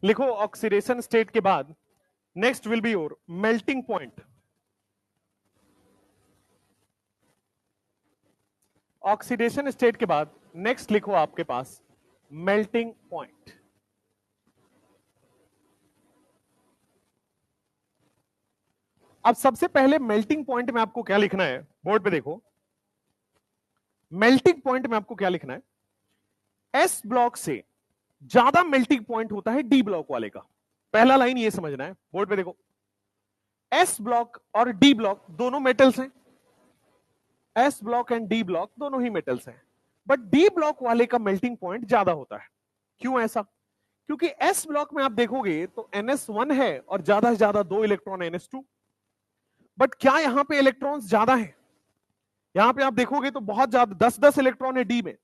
लिखो, ऑक्सीडेशन स्टेट के बाद next will be your melting point. Oxidation state के बाद नेक्स्ट लिखो आपके पास मेल्टिंग पॉइंट। अब सबसे पहले मेल्टिंग पॉइंट में आपको क्या लिखना है, बोर्ड पे देखो। मेल्टिंग पॉइंट में आपको क्या लिखना है, एस ब्लॉक से ज्यादा मेल्टिंग पॉइंट होता है डी ब्लॉक वाले का। पहला लाइन ये समझना है, बोर्ड पे देखो। एस ब्लॉक और डी ब्लॉक दोनों मेटल्स हैं, S block and D block दोनों ही मेटल्स हैं, बट डी ब्लॉक वाले का मेल्टिंग पॉइंट ज्यादा होता है। क्यों ऐसा? क्योंकि एस ब्लॉक में आप देखोगे तो NS1 है और ज्यादा से ज्यादा 2 इलेक्ट्रॉन NS2, बट क्या यहां पे इलेक्ट्रॉन्स ज्यादा हैं? यहां पे आप देखोगे तो बहुत ज्यादा 10-10 इलेक्ट्रॉन है डी में,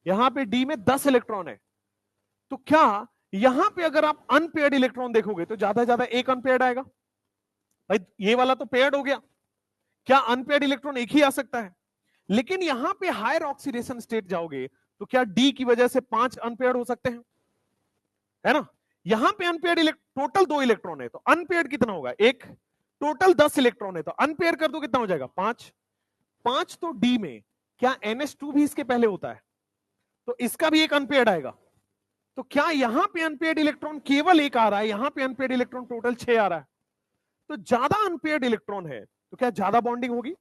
यहां पे डी में 10 इलेक्ट्रॉन है। तो क्या यहां पे अगर आप अनपेयर्ड इलेक्ट्रॉन देखोगे तो ज्यादा से ज्यादा एक अनपेयर्ड आएगा? भाई ये वाला तो पेयर्ड हो गया, क्या अनपेयर्ड इलेक्ट्रॉन एक ही आ सकता है? लेकिन यहां पे हायर ऑक्सीडेशन स्टेट जाओगे तो क्या डी की वजह से 5 अनपेयर्ड हो सकते हैं? है ना। यहां पे अनपेयर्ड टोटल 2 इलेक्ट्रॉन है, तो अनपेयर्ड कितना होगा 1, टोटल 10 इलेक्ट्रॉन है तो अनपेयर कर दो कितना हो जाएगा 5। 5 तो डी में क्या NH2 भी इसके पहले होता है, तो इसका भी एक अनपेयर्ड आएगा। तो क्या यहां पे अनपेयर्ड इलेक्ट्रॉन केवल एक आ रहा है, यहां पे अनपेयर्ड इलेक्ट्रॉन टोटल 6 आ रहा है। तो ज्यादा अनपेयर्ड इलेक्ट्रॉन है तो क्या ज्यादा बॉन्डिंग होगी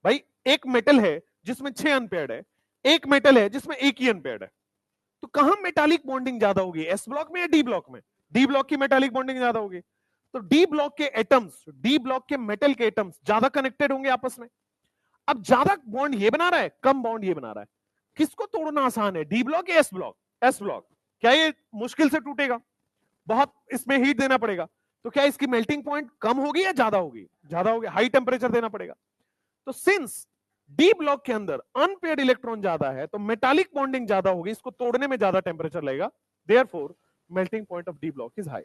भाई। एक मेटल है जिसमें 6 अनपेयर्ड है, एक मेटल है जिसमें एक ही अनपेयर्ड है, तो कहां मेटालिक बॉन्डिंग ज्यादा होगी, एस ब्लॉक में या डी ब्लॉक में। डी ब्लॉक की मेटालिक बॉन्डिंग ज्यादा होगी। तो डी ब्लॉक के एटम्स, डी ब्लॉक के मेटल के एटम्स ज्यादा कनेक्टेड होंगे आपस में। अब ज्यादा बॉन्ड ये बना रहा है, कम बॉन्ड ये बना रहा है, किसको तोड़ना आसान है, डी ब्लॉक या एस ब्लॉक। S block. क्या ये मुश्किल से टूटेगा, बहुत इसमें हीट देना पड़ेगा, तो क्या इसकी मेल्टिंग पॉइंट कम होगी या ज्यादा होगी, ज्यादा होगी, हाई टेम्परेचर देना पड़ेगा। तो सिंस डी ब्लॉक के अंदर अनपेयर्ड इलेक्ट्रॉन ज्यादा है तो मेटालिक बॉन्डिंग ज्यादा होगी, इसको तोड़ने में ज्यादा टेम्परेचर लगेगा, therefore melting point of d block is high.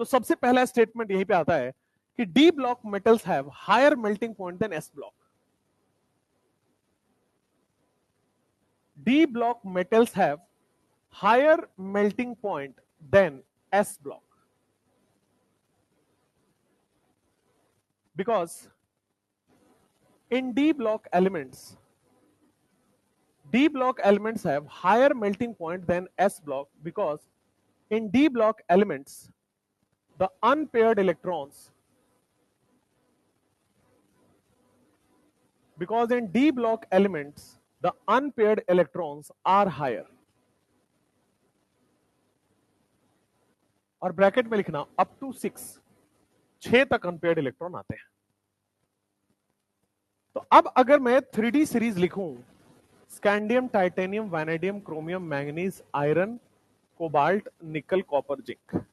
तो सबसे पहला स्टेटमेंट यहीं पे आता है कि d block metals have higher melting point than s block. D block metals have higher melting point than s block because in D block elements have higher melting point than S block because in D block elements the unpaired electrons are higher। और bracket में लिखना up to 6 तक unpaired electron आते हैं। तो अब अगर मैं 3D सीरीज लिखूं, scandium, titanium, vanadium, chromium, manganese, iron, cobalt, निकल, कॉपर, जिंक।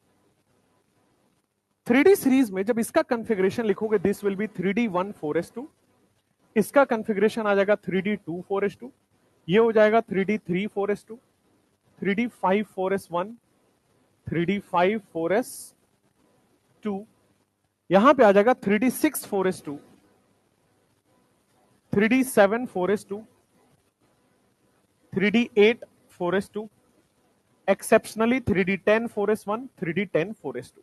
3D सीरीज में जब इसका कॉन्फ़िगरेशन लिखोगे this will be 3D 1 4s2, इसका कॉन्फ़िगरेशन आ जाएगा 3D 2 4s2, ये हो जाएगा 3D 3 4s2, 3D 5 4s1, 3D 5 4s2, यहां पे आ जाएगा 3D 6 4s2, 3D 7 4s2, 3D 8 4s2, exceptionally 3D 10 4s1, 3D 10 4s2।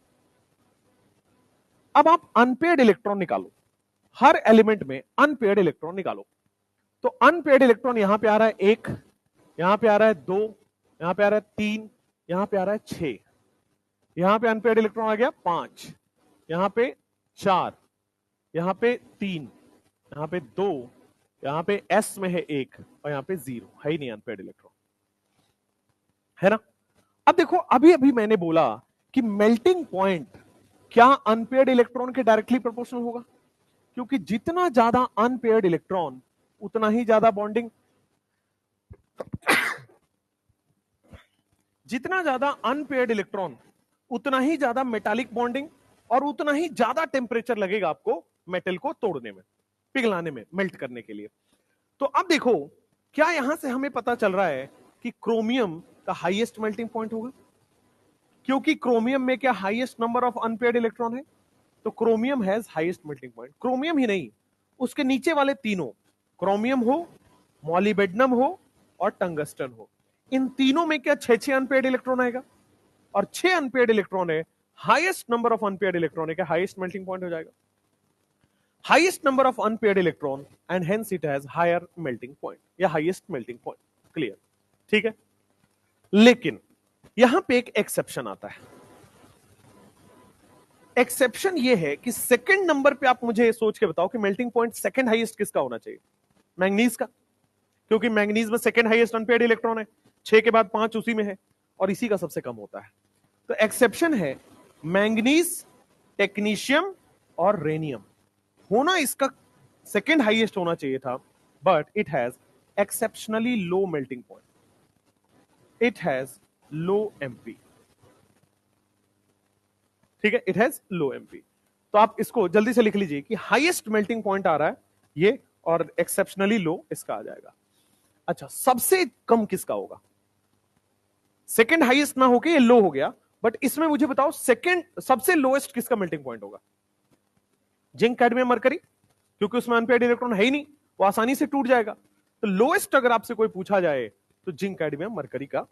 अब आप अनपेयर्ड इलेक्ट्रॉन निकालो, हर एलिमेंट में अनपेयर्ड इलेक्ट्रॉन निकालो। तो अनपेयर्ड इलेक्ट्रॉन यहां पे आ रहा है 1, यहां पे आ रहा है 2, यहां पे आ रहा है 3, यहां पे आ रहा है 6, यहां पे अनपेयर्ड इलेक्ट्रॉन आ गया 5, यहां पे 4, यहां पे 3, यहां पे 2, यहां पे एस में है 1 और यहां पे 0 है ही नहीं अनपेयर्ड इलेक्ट्रॉन, है ना। अब देखो अभी अभी मैंने बोला कि मेल्टिंग पॉइंट क्या अनपेयर्ड इलेक्ट्रॉन के डायरेक्टली प्रोपोर्शनल होगा, क्योंकि जितना ज्यादा अनपेयर्ड इलेक्ट्रॉन उतना ही ज्यादा बॉन्डिंग, जितना ज्यादा अनपेयर्ड इलेक्ट्रॉन उतना ही ज्यादा मेटालिक बॉन्डिंग और उतना ही ज्यादा टेम्परेचर लगेगा आपको मेटल को तोड़ने में, पिघलाने में, मेल्ट करने के लिए। तो अब देखो क्या यहां से हमें पता चल रहा है कि क्रोमियम का हाईएस्ट मेल्टिंग पॉइंट होगा, क्योंकि क्रोमियम में क्या highest number of unpaired electron है, तो chromium has highest melting point. Chromium ही नहीं, उसके नीचे वाले तीनों, क्रोमियम हो, मॉलिबेडनम हो और टंगस्टन हो, इन तीनों में क्या 6 अनपेयर्ड इलेक्ट्रॉन आएगा, और 6 अनपेयर्ड इलेक्ट्रॉन है, highest number of unpaired electron है, क्या हाईएस्ट मेल्टिंग पॉइंट हो जाएगा, highest number of unpaired electron and hence it has higher melting point या हाईएस्ट मेल्टिंग पॉइंट। क्लियर, ठीक है। लेकिन यहां पे एक एक्सेप्शन आता है। एक्सेप्शन ये है कि सेकंड नंबर पे आप मुझे सोच के बताओ कि मेल्टिंग पॉइंट सेकंड हाईएस्ट किसका होना चाहिए, मैंगनीज का, क्योंकि मैंगनीज में सेकंड हाईएस्ट अनपेयर्ड इलेक्ट्रॉन है, 6 के बाद 5 उसी में है, और इसी का सबसे कम होता है। तो एक्सेप्शन है मैंगनीज, टेक्नीशियम और रेनियम, होना इसका सेकंड हाईएस्ट होना चाहिए था, but it has exceptionally low melting point, it has low MP, ठीक है, इट हैज लो एमपी। तो आप इसको जल्दी से लिख लीजिए कि हाईएस्ट मेल्टिंग पॉइंट आ रहा है ये, और एक्सेप्शनली लो इसका आ जाएगा। अच्छा, सबसे कम किसका होगा, सेकंड हाईएस्ट ना होके ये लो हो गया, बट इसमें मुझे बताओ सेकंड सबसे लोएस्ट किसका मेल्टिंग पॉइंट होगा, जिंक, कैडमियम, मरकरी, क्योंकि उसमें अनपेयर्ड इलेक्ट्रॉन है ही नहीं, वो आसानी से टूट जाएगा। तो लोएस्ट अगर आपसे कोई पूछा जाए तो जिंक, कैडमियम, मरकरी का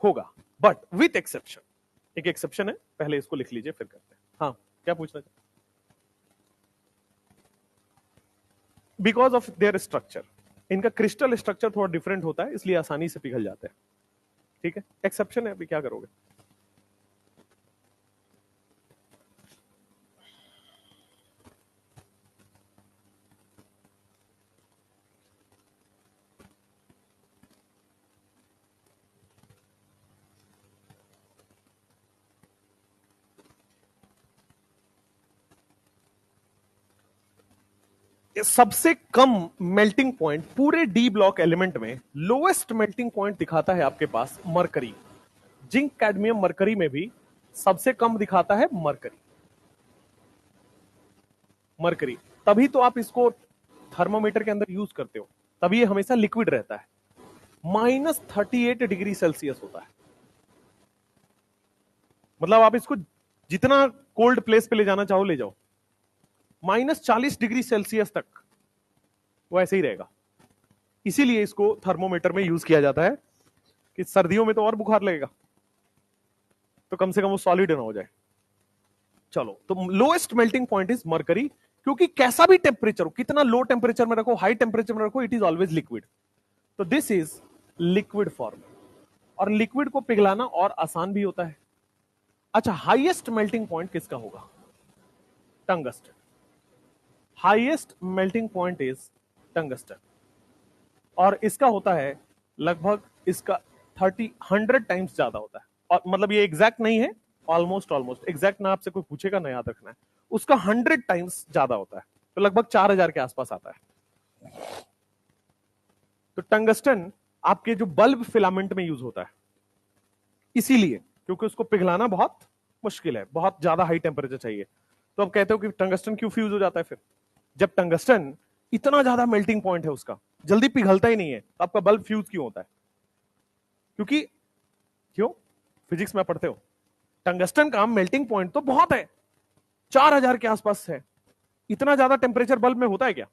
होगा, बट विथ एक्सेप्शन। एक एक्सेप्शन है, पहले इसको लिख लीजिए फिर करते हैं। हाँ, क्या पूछना चाहिए? बिकॉज ऑफ देयर स्ट्रक्चर, इनका क्रिस्टल स्ट्रक्चर थोड़ा डिफरेंट होता है, इसलिए आसानी से पिघल जाते हैं। ठीक है, एक्सेप्शन है, अभी क्या करोगे? सबसे कम मेल्टिंग पॉइंट पूरे डी ब्लॉक एलिमेंट में, लोएस्ट मेल्टिंग पॉइंट दिखाता है आपके पास मरकरी। जिंक, कैडमियम, मरकरी में भी सबसे कम दिखाता है मरकरी। मरकरी, तभी तो आप इसको थर्मोमीटर के अंदर यूज करते हो, तभी ये हमेशा लिक्विड रहता है। -38 डिग्री सेल्सियस होता है, मतलब आप इसको जितना कोल्ड प्लेस पे ले जाना चाहो ले जाओ, -40 डिग्री सेल्सियस तक वो ऐसे ही रहेगा। इसीलिए इसको थर्मोमीटर में यूज किया जाता है कि सर्दियों में तो और बुखार लगेगा, तो कम से कम वो सॉलिड ना हो जाए। चलो, तो lowest melting point is mercury, क्योंकि कैसा भी टेम्परेचर हो, कितना लो टेम्परेचर में रखो, हाई टेम्परेचर में रखो, इट इज ऑलवेज लिक्विड। तो दिस इज लिक्विड फॉर्म, और लिक्विड को पिघलाना और आसान भी होता है। अच्छा, हाईएस्ट मेल्टिंग पॉइंट किसका होगा? Tungsten. Highest melting point is tungsten, और इसका होता है लगभग, इसका 100 टाइम्स ज्यादा होता है। और मतलब ये एग्जैक्ट नहीं है, ऑलमोस्ट एग्जैक्ट ना आपसे कोई पूछेगा ना, याद रखना है, उसका 100 टाइम्स ज्यादा होता है, तो लगभग 4000 के आसपास आता है। तो टंगस्टन आपके जो बल्ब फिलामेंट में यूज होता है, इसीलिए, क्योंकि उसको पिघलाना बहुत मुश्किल है, बहुत ज्यादा हाई टेम्परेचर चाहिए। तो अब कहते हो कि टंगस्टन क्यों फ्यूज हो जाता है फिर? जब टंगस्टन इतना ज्यादा मेल्टिंग पॉइंट है उसका, जल्दी पिघलता ही नहीं है, तो आपका बल्ब फ्यूज क्यों होता है? क्योंकि क्यों, फिजिक्स में पढ़ते हो, टंगस्टन का मेल्टिंग पॉइंट तो बहुत है, 4000 के आसपास है। इतना ज्यादा टेम्परेचर बल्ब में होता है क्या?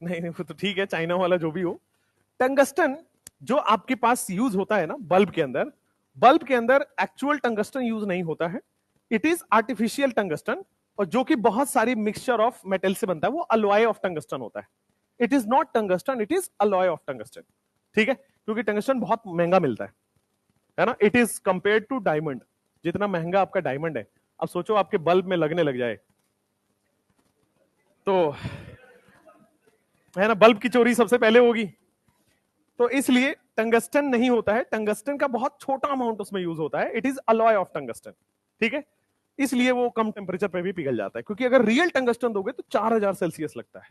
नहीं नहीं, वो तो ठीक है, चाइना वाला जो भी हो। टंगस्टन जो आपके पास यूज होता है ना बल्ब के अंदर, बल्ब के अंदर एक्चुअल टंगस्टन यूज नहीं होता है, इट इज आर्टिफिशियल टंगस्टन, और जो कि बहुत सारी मिक्सचर ऑफ मेटल से बनता है, वो अलॉय ऑफ टंगस्टन होता है। It is not tungsten, it is alloy of tungsten. ठीक है, क्योंकि टंगस्टन बहुत महंगा मिलता है ना, it is compare to diamond. जितना महंगा आपका डायमंड है, अब सोचो आपके बल्ब में लगने लग जाए तो, है ना, बल्ब की चोरी सबसे पहले होगी। तो इसलिए टंगस्टन नहीं होता है, टंगस्टन का बहुत छोटा अमाउंट उसमें यूज होता है, it is alloy of tungsten. ठीक है, इसलिए वो कम टेम्परेचर पे भी पिघल जाता है, क्योंकि अगर रियल टंगस्टन दोगे तो 4000 सेल्सियस लगता है।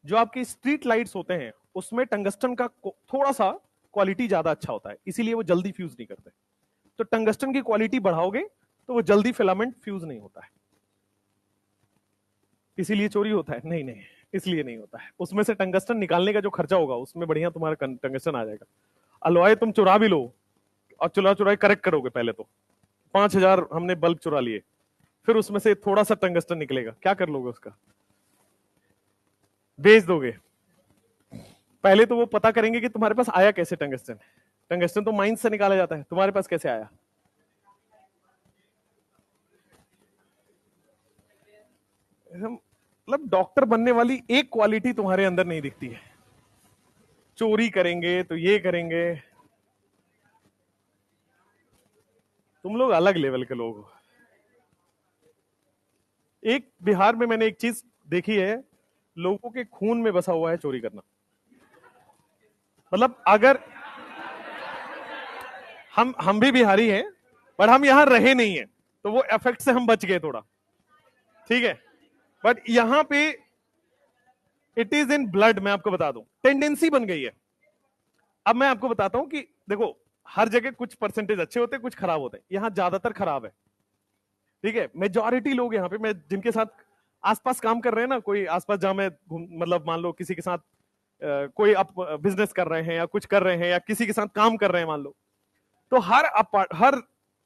जो आपकी स्ट्रीट लाइट्स होते हैं उसमें टंगस्टन का थोड़ा सा क्वालिटी ज्यादा अच्छा होता है, इसीलिए वो जल्दी फ्यूज नहीं करते। तो टंगस्टन की क्वालिटी बढ़ाओगे तो वो जल्दी फिलामेंट फ्यूज नहीं होता है, इसीलिए चोरी होता है। नहीं नहीं, इसलिए नहीं होता है, उसमें से टंगस्टन निकालने का जो खर्चा होगा उसमें बढ़िया तुम्हारा टंगस्टन आ जाएगा। अलॉय तुम चुरा भी लो, और चुराई करेक्ट करोगे, पहले तो 5000 हमने बल्ब चुरा लिए, फिर उसमें से थोड़ा सा टंगस्टन निकलेगा, क्या कर लोगे उसका? बेच दोगे। पहले तो वो पता करेंगे कि तुम्हारे पास आया कैसे टंगस्टन। टंगस्टन तो माइंस से निकाला जाता है, तुम्हारे पास कैसे आया? मतलब डॉक्टर बनने वाली एक क्वालिटी तुम्हारे अंदर नहीं दिखती है, चोरी करेंगे तो ये करेंगे, तुम लोग अलग लेवल के लोग हो। एक बिहार में मैंने एक चीज देखी है, लोगों के खून में बसा हुआ है चोरी करना। मतलब अगर हम भी बिहारी हैं, पर हम यहां रहे नहीं है, तो वो इफेक्ट से हम बच गए थोड़ा। ठीक है, बट यहां पे इट इज इन ब्लड, मैं आपको बता दूं, टेंडेंसी बन गई है। अब मैं आपको बताता हूं कि देखो, हर जगह कुछ परसेंटेज अच्छे होते हैं, कुछ खराब होते हैं, यहां ज्यादातर खराब है। ठीक है, मेजॉरिटी लोग यहाँ पे, मैं जिनके साथ आसपास काम कर रहे हैं ना, कोई आसपास जहां मैं मतलब मान लो किसी के साथ कोई आप बिजनेस कर रहे हैं या कुछ कर रहे हैं या किसी के साथ काम कर रहे हैं मान लो, तो हर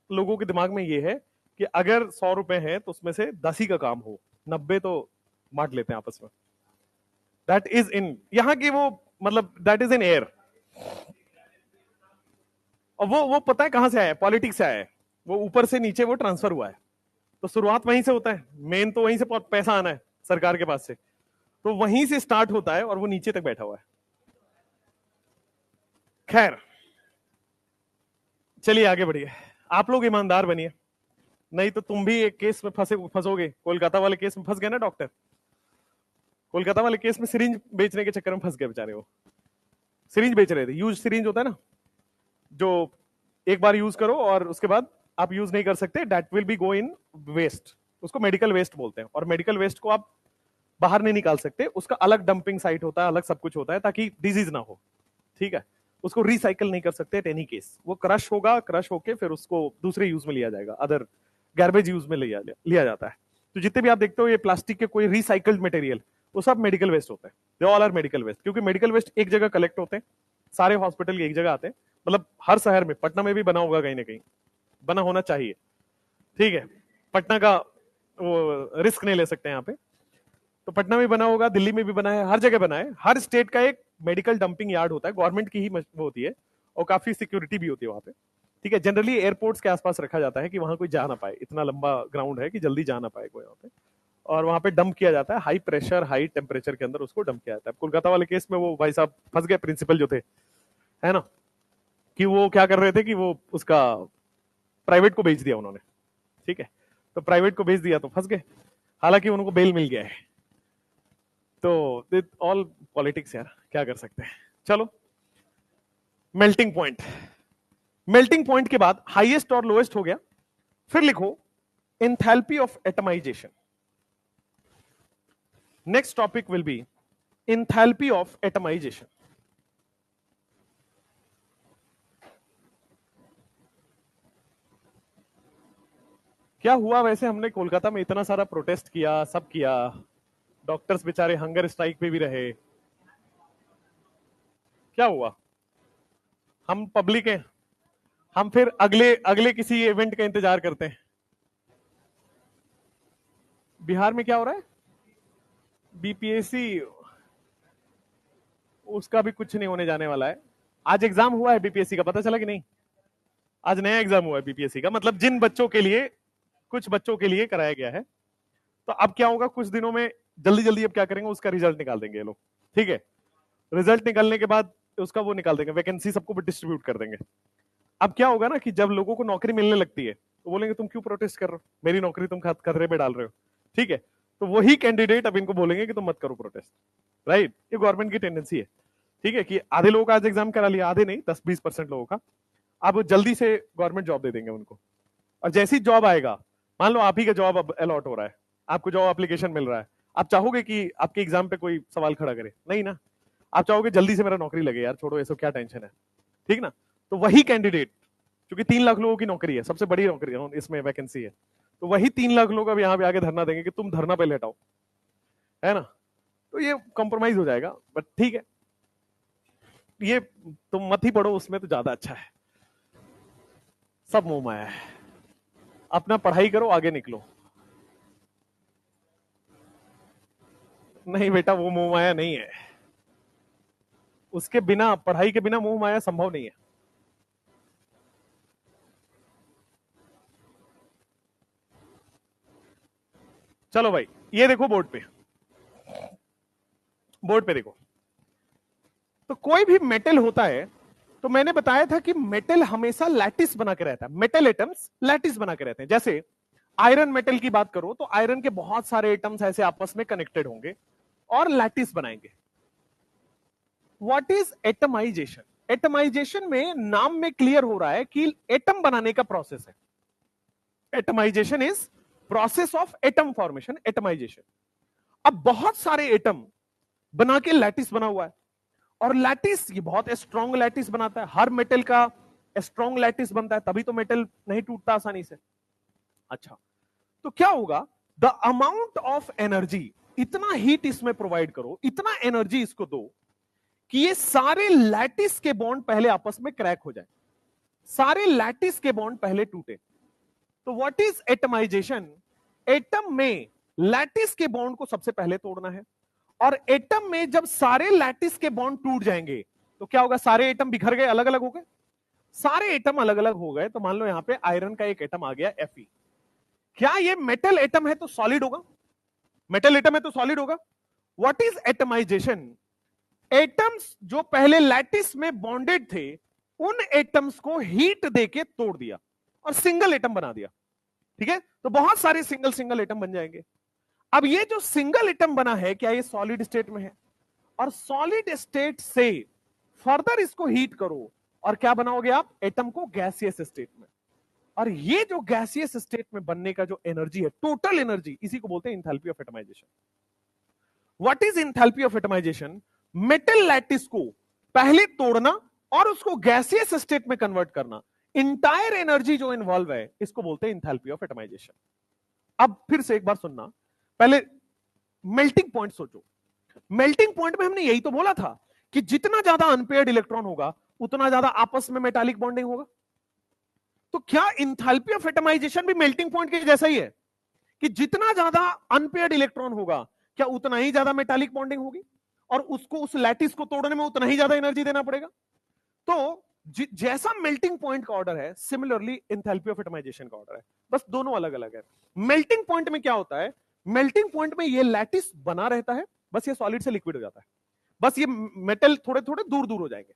लोगों के दिमाग में ये है कि अगर 100 रुपए है तो उसमें से 10 ही का काम हो, 90 तो बांट लेते हैं आपस में। दैट इज इन यहां की वो मतलब दैट इज इन एयर। और वो पता है कहां से आया है? पॉलिटिक्स से आया है। वो ऊपर से नीचे वो ट्रांसफर हुआ है, तो शुरुआत वहीं से होता है, मेन तो वहीं से पैसा आना है सरकार के पास से, तो वहीं से स्टार्ट होता है और वो नीचे तक बैठा हुआ है। खैर चलिए आगे बढ़िए, आप लोग ईमानदार बनिए, नहीं तो तुम भी एक केस में फंसोगे। कोलकाता वाले केस में फंस गए ना डॉक्टर, कोलकाता वाले केस में सिरिंज बेचने के चक्कर में फंस गए बेचारे। वो सिरिंज बेच रहे थे, यूज सिरिंज होता है ना, जो एक बार यूज करो और उसके बाद आप यूज नहीं कर सकते, that will be go in waste, उसको मेडिकल वेस्ट बोलते हैं। और मेडिकल वेस्ट को आप बाहर नहीं निकाल सकते, उसका अलग डंपिंग साइट होता है, अलग सब कुछ होता है ताकि डिजीज ना हो, ठीक है। उसको रिसाइकल नहीं कर सकते एट एनी केस, वो क्रश होगा, क्रश होके फिर उसको दूसरे यूज में लिया जाएगा, अदर गार्बेज यूज में लिया जाता है। तो जितने भी आप देखते हो ये प्लास्टिक के कोई रिसाइकल्ड मटेरियल, वो सब मेडिकल वेस्ट होते हैं, they all are medical waste, क्योंकि मेडिकल वेस्ट एक जगह कलेक्ट होते हैं, सारे हॉस्पिटल एक जगह आते हैं, मतलब हर शहर में, पटना में भी बना होगा कहीं ना कहीं, बना होना चाहिए, ठीक है। पटना का वो रिस्क नहीं ले सकते यहाँ पे, तो पटना में बना होगा, दिल्ली में भी बना है, हर जगह बना है। हर स्टेट का एक मेडिकल डंपिंग यार्ड होता है, गवर्नमेंट की ही वो होती है, और काफी सिक्योरिटी भी होती है वहां पे, ठीक है। जनरली एयरपोर्ट्स के आसपास रखा जाता है कि वहां कोई जा ना पाए, इतना लंबा ग्राउंड है कि जल्दी जा ना पाए कोई वहां पे, और वहां पे डंप किया जाता है, हाई प्रेशर हाई टेम्परेचर के अंदर उसको डंप किया जाता है। कोलकाता वाले केस में वो भाई साहब फंस गए, प्रिंसिपल जो थे, है ना, कि वो क्या कर रहे थे कि वो उसका प्राइवेट को बेच दिया उन्होंने, ठीक है। तो प्राइवेट को बेच दिया तो फंस गए, हालांकि उनको बेल मिल गया है। तो ऑल पॉलिटिक्स यार, क्या कर सकते हैं। चलो, मेल्टिंग पॉइंट, मेल्टिंग पॉइंट के बाद हाईएस्ट और लोएस्ट हो गया, फिर लिखो enthalpy of atomization. Next topic will be enthalpy of atomization. क्या हुआ वैसे, हमने कोलकाता में इतना सारा प्रोटेस्ट किया, सब किया, डॉक्टर्स बेचारे हंगर स्ट्राइक पे भी रहे, क्या हुआ? हम पब्लिक हैं, हम फिर अगले अगले किसी इवेंट का इंतजार करते हैं। बिहार में क्या हो रहा है? बीपीएससी, उसका भी कुछ नहीं होने जाने वाला है। आज एग्जाम हुआ है बीपीएससी का, पता चला कि नहीं? आज नया एग्जाम हुआ है बीपीएससी का, मतलब जिन बच्चों के लिए, कुछ बच्चों के लिए कराया गया है। तो अब क्या होगा, कुछ दिनों में जल्दी जल्दी अब क्या करेंगे, उसका रिजल्ट निकाल देंगे ये लोग, ठीक है। रिजल्ट निकालने के बाद उसका वो निकाल देंगे, वैकेंसी सबको डिस्ट्रीब्यूट कर देंगे। अब क्या होगा ना कि जब लोगों को नौकरी मिलने लगती है तो बोलेंगे तुम क्यों प्रोटेस्ट कर रहे हो, मेरी नौकरी तुम खतरे में डाल रहे हो, ठीक है। तो वही कैंडिडेट अब इनको बोलेंगे कि तुम मत करो प्रोटेस्ट, राइट। ये गवर्नमेंट की टेंडेंसी है, ठीक है, कि आधे लोगों का आज एग्जाम करा लिया, आधे नहीं, 10-20% लोगों का, अब जल्दी से गवर्नमेंट जॉब दे देंगे उनको। और जैसी जॉब आएगा, मान लो आप ही का जॉब अब अलॉट हो रहा है, आपको जॉब एप्लीकेशन मिल रहा है, आप चाहोगे कि आपके एग्जाम पे कोई सवाल खड़ा करे? नहीं ना, आप चाहोगे जल्दी से मेरा नौकरी लगे यार, छोड़ो ये सब क्या टेंशन है, ठीक ना। तो वही कैंडिडेट, क्योंकि 3 लाख लोगों की नौकरी है, सबसे बड़ी नौकरी है इसमें, वैकेंसी है, तो वही 3 लाख लोग अब यहाँ पे आके धरना देंगे कि तुम धरना पे लेटाओ, है ना। तो ये कॉम्प्रोमाइज हो जाएगा, बट ठीक है, ये तुम मत ही पढ़ो उसमें तो ज्यादा अच्छा है, सब मोह माया है, अपना पढ़ाई करो, आगे निकलो। नहीं बेटा, वो मोह माया नहीं है, उसके बिना, पढ़ाई के बिना मोह माया संभव नहीं है। चलो भाई, ये देखो बोर्ड पे, बोर्ड पे देखो, तो कोई भी मेटल होता है, तो मैंने बताया था कि मेटल हमेशा लैटिस बना के रहता है, मेटल एटम्स लैटिस बना के रहते हैं। जैसे आयरन मेटल की बात करो तो आयरन के बहुत सारे एटम्स ऐसे आपस में कनेक्टेड होंगे और लैटिस बनाएंगे। What is atomisation? एटमाइजेशन में नाम में क्लियर हो रहा है कि एटम बनाने का प्रोसेस है। Atomization is process of atom formation, atomization. अब बहुत सारे एटम बना के लैटिस बना हुआ है, और लैटिस ये बहुत स्ट्रॉन्ग लैटिस बनाता है, हर मेटल का स्ट्रॉन्ग लैटिस बनता है, तभी तो मेटल नहीं टूटता आसानी से। अच्छा, तो क्या होगा, द अमाउंट ऑफ एनर्जी, इतना हीट इसमें प्रोवाइड करो, इतना एनर्जी इसको दो कि ये सारे लैटिस के बॉन्ड पहले आपस में क्रैक हो जाए, सारे लैटिस के बॉन्ड पहले टूटे, तो व्हाट इज एटमाइजेशन? एटम में लैटिस के बॉन्ड को सबसे पहले तोड़ना है, और एटम में जब सारे लैटिस के बॉन्ड टूट जाएंगे तो क्या होगा? सारे एटम बिखर गए, अलग अलग हो गए। सारे एटम अलग अलग हो गए तो मान लो यहां पे आयरन का एक एटम आ गया Fe। क्या ये मेटल एटम है तो सॉलिड होगा? मेटल एटम है तो सॉलिड होगा। What is atomisation? एटम्स जो पहले लैटिस में बॉन्डेड थे उन एटम्स को हीट देके तोड़ दिया और सिंगल एटम बना दिया। ठीक है, तो बहुत सारे सिंगल सिंगल एटम बन जाएंगे। अब ये जो सिंगल एटम बना है, क्या ये सॉलिड स्टेट में है? और सॉलिड स्टेट से फर्दर इसको हीट करो और क्या बनाओगे आप? एटम को गैसियस स्टेट में। और ये जो गैसियस स्टेट में बनने का जो एनर्जी है, टोटल एनर्जी, इसी को बोलते हैं enthalpy of atomization. What is enthalpy of atomization? Metal lattice को पहले तोड़ना और उसको गैसियस स्टेट में कन्वर्ट करना, इंटायर एनर्जी जो इन्वॉल्व है, इसको बोलते हैं इंथैल्पी ऑफ एटमाइजेशन। अब फिर से एक बार सुनना, पहले मेल्टिंग पॉइंट सोचो। मेल्टिंग पॉइंट में हमने यही तो बोला था कि जितना ज्यादा अनपेयर्ड इलेक्ट्रॉन होगा उतना ज्यादा आपस में मेटालिक बॉन्डिंग होगा। तो क्या इंथैल्पी ऑफ एटमाइजेशन भी मेल्टिंग पॉइंट के जैसा ही है कि जितना ज्यादा अनपेयर्ड इलेक्ट्रॉन होगा क्या उतना ही ज्यादा मेटालिक बॉन्डिंग होगी, और उसको उस लैटिस को तोड़ने में उतना ही ज्यादा एनर्जी देना पड़ेगा? तो जैसा मेल्टिंग पॉइंट का ऑर्डर है, सिमिलरली इंथैल्पी ऑफ एटमाइजेशन का ऑर्डर है, बस दोनों अलग अलग है। मेल्टिंग पॉइंट में क्या होता है? मेल्टिंग पॉइंट में ये लैटिस बना रहता है, बस ये सॉलिड से लिक्विड हो जाता है, बस ये मेटल थोड़े थोड़े दूर दूर हो जाएंगे।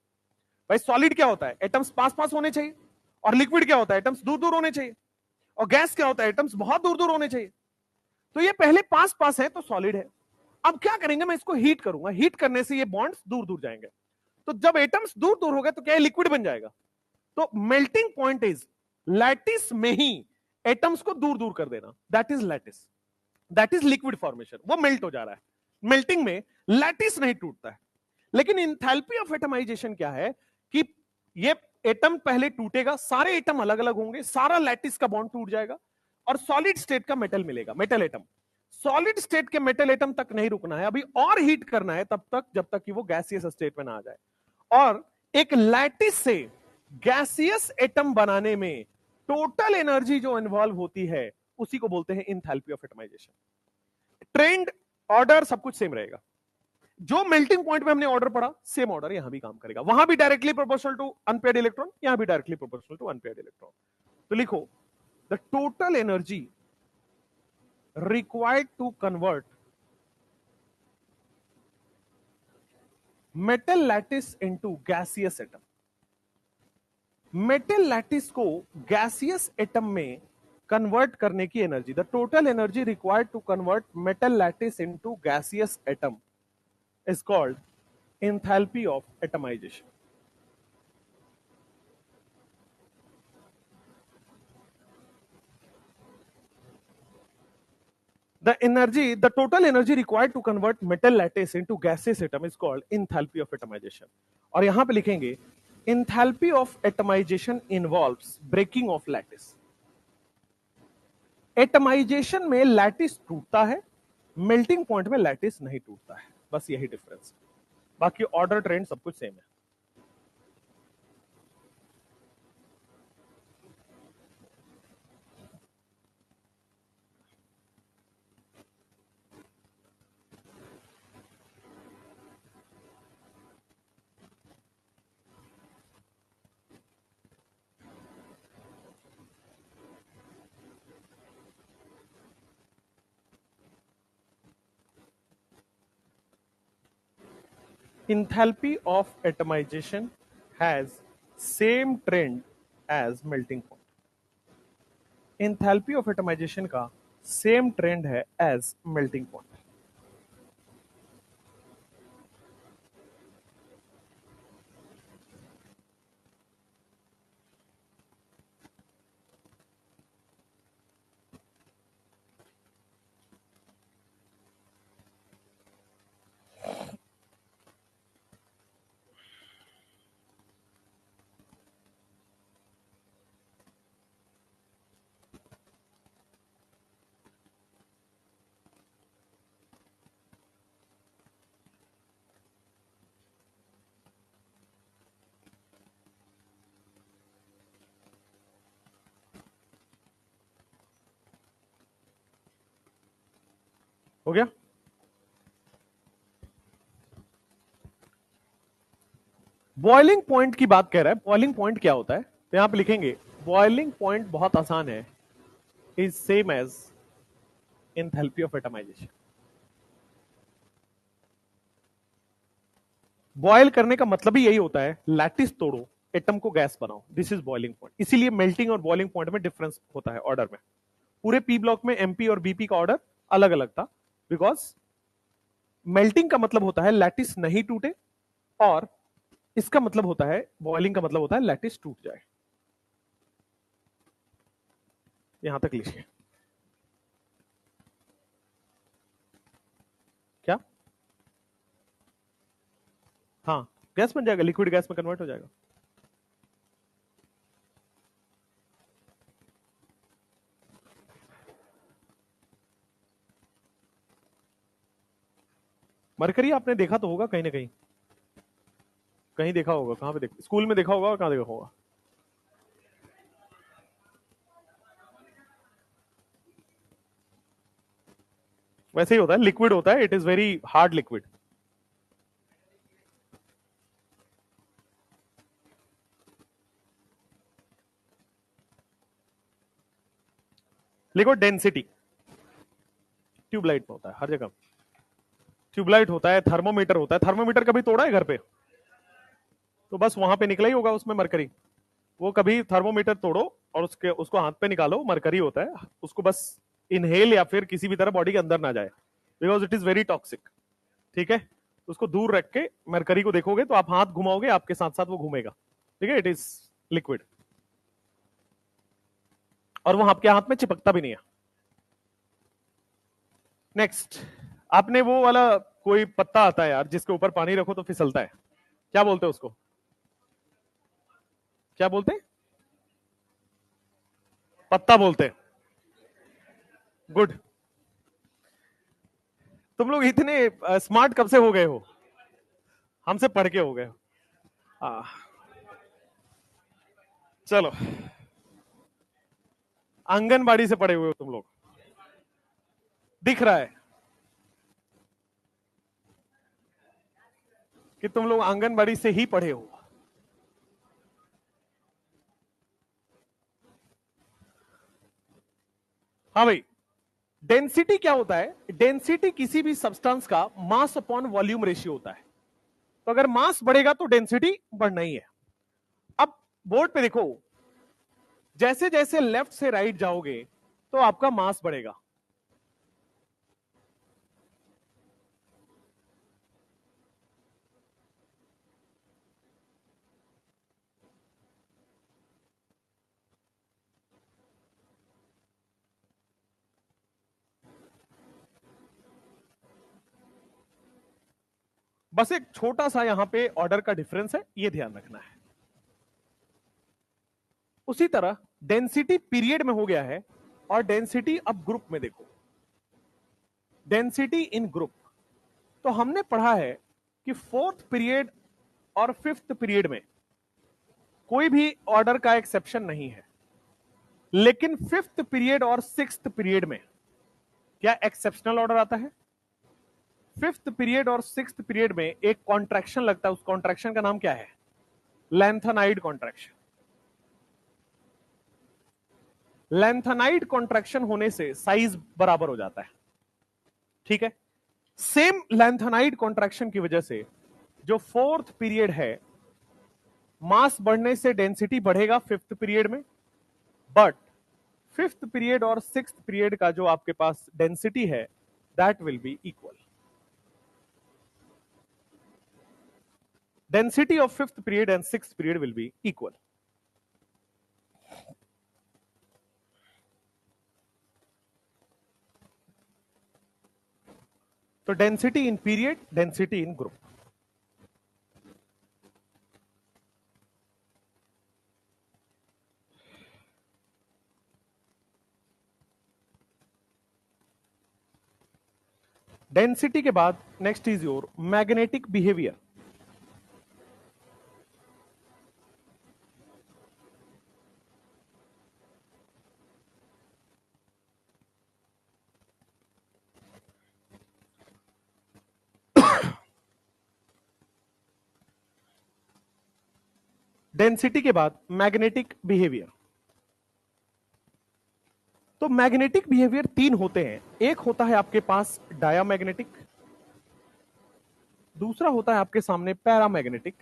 भाई सॉलिड क्या होता है? एटम्स पास पास होने चाहिए, और लिक्विड क्या होता है? एटम्स दूर दूर होने चाहिए, और गैस क्या होता है? एटम्स बहुत दूर दूर होने चाहिए। तो ये पहले पास पास है तो सॉलिड है। अब क्या करेंगे? मैं इसको हीट करूंगा, हीट करने से ये बॉन्ड्स दूर दूर जाएंगे। तो जब एटम्स दूर दूर हो गए तो क्या लिक्विड बन जाएगा? तो मेल्टिंग पॉइंट इज लैटिस में ही एटम्स को दूर दूर कर देना, that is lattice, that is liquid formation. वो मेल्ट हो जा रहा है। मेल्टिंग में लैटिस नहीं टूटता है। लेकिन इंथैल्पी ऑफ एटमाइजेशन क्या है कि ये एटम पहले टूटेगा, सारे एटम अलग अलग होंगे, सारा लैटिस का बॉन्ड टूट जाएगा और सॉलिड स्टेट का मेटल मिलेगा, मेटल एटम। सॉलिड स्टेट के मेटल एटम तक नहीं रुकना है, अभी और हीट करना है तब तक जब तक कि वो गैसियस स्टेट में ना आ जाए। और एक लैटिस से गैसियस एटम बनाने में टोटल एनर्जी जो इन्वॉल्व होती है उसी को बोलते हैं enthalpy of atomization. Trend order सब कुछ सेम रहेगा। जो मेल्टिंग पॉइंट में हमने ऑर्डर पढ़ा, सेम ऑर्डर यहां भी काम करेगा। वहां भी directly proportional to unpaired electron, यहां भी directly proportional to unpaired electron. तो लिखो, the total energy required to convert metal lattice into gaseous atom. Metal lattice को गैसियस एटम में कन्वर्ट करने की energy, the total energy required to convert metal lattice into gaseous atom is called enthalpy of atomization. The total energy required to convert metal lattice into gaseous atom is called enthalpy of atomization. और यहां पे लिखेंगे enthalpy of atomization involves breaking of lattice. Atomization में lattice टूटता है, melting point में lattice नहीं टूटता है, बस यही डिफरेंस। बाकी ऑर्डर ट्रेंड सब कुछ सेम है। Enthalpy of atomization has same trend as melting point. Enthalpy of atomization का same trend है as melting point. हो गया? बॉइलिंग पॉइंट की बात कह रहा है। बॉइलिंग पॉइंट क्या होता है तो यहां पे लिखेंगे बॉइलिंग पॉइंट बहुत आसान है, is same as enthalpy of atomization. Boil करने का मतलब ही यही होता है, लैटिस तोड़ो, एटम को गैस बनाओ, दिस इज बॉइलिंग पॉइंट। इसीलिए मेल्टिंग और बॉइलिंग पॉइंट में डिफरेंस होता है ऑर्डर में। पूरे पी ब्लॉक में एमपी और बीपी का ऑर्डर अलग अलग था, बिकॉज मेल्टिंग का मतलब होता है लैटिस नहीं टूटे, और इसका मतलब होता है, बॉइलिंग का मतलब होता है लैटिस टूट जाए। यहां तक लिखिए। क्या? हाँ, गैस बन जाएगा, लिक्विड गैस में कन्वर्ट हो जाएगा। मरकरी आपने देखा तो होगा कहीं ना कहीं, कहीं देखा होगा। कहां पे देखा? स्कूल में देखा होगा और कहां देखा होगा? वैसे ही होता है, लिक्विड होता है, it is very hard liquid. लिखो डेंसिटी। ट्यूबलाइट में होता है हर जगह, ट्यूबलाइट होता है, थर्मोमीटर होता है। थर्मोमीटर कभी तोड़ा है घर पे? तो बस वहां पे निकला ही होगा उसमें मरकरी। वो कभी थर्मोमीटर तोड़ो और उसके उसको हाथ पे निकालो, मरकरी होता है, उसको बस इनहेल या फिर किसी भी तरह बॉडी के अंदर ना जाए, because it is very toxic. ठीक है, उसको दूर रख के मरकरी को देखोगे तो आप हाथ घुमाओगे, आपके साथ साथ वो घूमेगा। ठीक है, इट इज लिक्विड, और वो आपके हाथ में चिपकता भी नहीं है। नेक्स्ट, आपने वो वाला कोई पत्ता आता है यार, जिसके ऊपर पानी रखो तो फिसलता है, क्या बोलते हैं उसको? क्या बोलते हैं? पत्ता बोलते हैं। गुड। तुम लोग इतने स्मार्ट कब से हो गए हो? हमसे पढ़ के हो गए हो। आ, चलो, आंगनबाड़ी से पढ़े हुए हो तुम लोग, दिख रहा है कि तुम लोग आंगनबाड़ी से ही पढ़े हो। हाँ भाई, डेंसिटी क्या होता है? डेंसिटी किसी भी सब्सटेंस का मास अपॉन वॉल्यूम रेशियो होता है। तो अगर मास बढ़ेगा तो डेंसिटी बढ़ना ही है। अब बोर्ड पे देखो, जैसे जैसे लेफ्ट से राइट जाओगे तो आपका मास बढ़ेगा। बस एक छोटा सा यहां पे ऑर्डर का डिफरेंस है, ये ध्यान रखना है। उसी तरह डेंसिटी पीरियड में हो गया है, और डेंसिटी अब ग्रुप में देखो, डेंसिटी इन ग्रुप। तो हमने पढ़ा है कि फोर्थ पीरियड और फिफ्थ पीरियड में कोई भी ऑर्डर का एक्सेप्शन नहीं है, लेकिन फिफ्थ पीरियड और सिक्स्थ पीरियड में क्या एक्सेप्शनल ऑर्डर आता है? फिफ्थ पीरियड और सिक्स्थ पीरियड में एक कॉन्ट्रैक्शन लगता है, उस कॉन्ट्रैक्शन का नाम क्या है? Lanthanide contraction. लेंथनाइड कॉन्ट्रैक्शन होने से साइज बराबर हो जाता है। ठीक है, सेम लेंथनाइड कॉन्ट्रैक्शन की वजह से जो फोर्थ पीरियड है, मास बढ़ने से डेंसिटी बढ़ेगा फिफ्थ पीरियड में, बट फिफ्थ पीरियड और सिक्स्थ पीरियड का जो आपके पास डेंसिटी है, that will be equal. Density of fifth period and sixth period will be equal. तो density in period, density in group. Density के बाद next is your magnetic behaviour. डेंसिटी के बाद मैग्नेटिक बिहेवियर। तो मैग्नेटिक बिहेवियर तीन होते हैं। एक होता है आपके पास डायामैग्नेटिक, दूसरा होता है आपके सामने paramagnetic,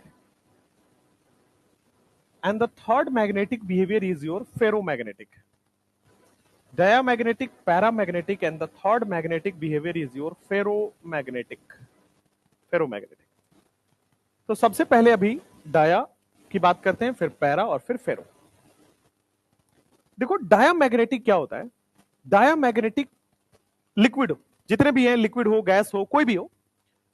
and the third magnetic behaviour is your ferromagnetic. Diamagnetic, paramagnetic and the third magnetic behaviour is your ferromagnetic. Ferromagnetic. तो सबसे पहले अभी डाया की बात करते हैं, फिर पैरा और फिर फेरो। देखो डायामैग्नेटिक क्या होता है। डायामैग्नेटिक लिक्विड, जितने भी हैं, लिक्विड हो, गैस हो, कोई भी हो,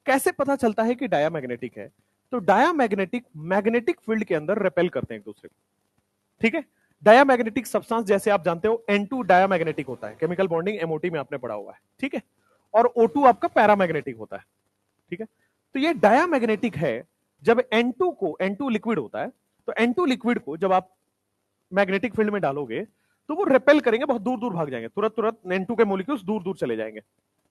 कैसे पता चलता है कि डायामैग्नेटिक है? तो डायामैग्नेटिक मैग्नेटिक फील्ड के अंदर रिपेल करते हैं एक दूसरे को। ठीक है। डायामैग्नेटिक सब्सटेंस जैसे आप जानते हो N2 डायामैग्नेटिक होता है, केमिकल बॉन्डिंग MOT में आपने पढ़ा हुआ है। ठीक है। और O2 आपका पैरामैग्नेटिक होता है। ठीक है। तो ये डायामैग्नेटिक है। जब N2 लिक्विड होता है, तो N2 लिक्विड को जब आप मैग्नेटिक फील्ड में डालोगे तो वो रिपेल करेंगे, बहुत दूर दूर भाग जाएंगे, तुरंत तुरंत N2 के मोलिक्यूल्स दूर दूर चले जाएंगे।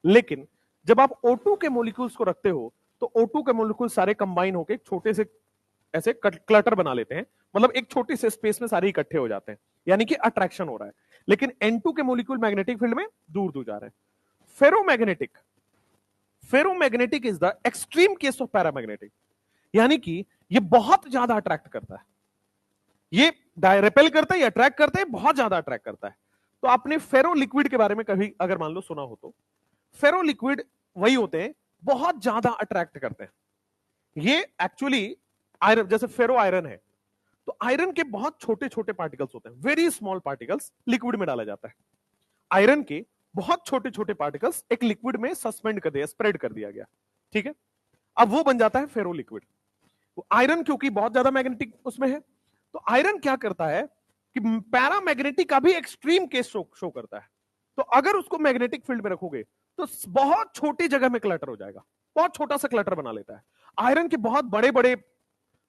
लेकिन जब आप O2 के मोलिक्यूल्स को रखते हो तो O2 के मोलिक्यूल सारे कंबाइन होकर छोटे से ऐसे क्लटर बना लेते हैं, मतलब एक छोटी से स्पेस में सारे इकट्ठे हो जाते हैं, यानी कि अट्रैक्शन हो रहा है। लेकिन N2 के मोलिक्यूल मैग्नेटिक फील्ड में दूर दूर जा रहे हैं। Ferromagnetic, ferromagnetic is the extreme case of paramagnetic, यानी कि ये बहुत ज्यादा अट्रैक्ट करता है। ये रिपेल करता है या अट्रैक्ट करता है, बहुत ज्यादा अट्रैक्ट करता है। तो आपने फेरो लिक्विड के बारे में कभी अगर मान लो सुना हो तो, फेरो लिक्विड वही होते हैं बहुत ज्यादा अट्रैक्ट करते हैं। ये एक्चुअली आयरन, जैसे फेरो आयरन है, तो आयरन के बहुत छोटे छोटे पार्टिकल्स होते हैं, वेरी स्मॉल पार्टिकल्स लिक्विड में डाला जाता है। आयरन के बहुत छोटे छोटे पार्टिकल्स एक लिक्विड में सस्पेंड कर दिया, स्प्रेड कर दिया गया। ठीक है। अब वो बन जाता है फेरो लिक्विड। आयरन क्योंकि बहुत ज्यादा मैग्नेटिक उसमें है, तो आयरन क्या करता है कि पैरामैग्नेटिक का भी एक्सट्रीम केस शो करता है। तो अगर उसको मैग्नेटिक फील्ड में रखोगे तो बहुत छोटी जगह में क्लटर हो जाएगा, बहुत छोटा सा क्लटर बना लेता है। आयरन के बहुत बड़े बड़े,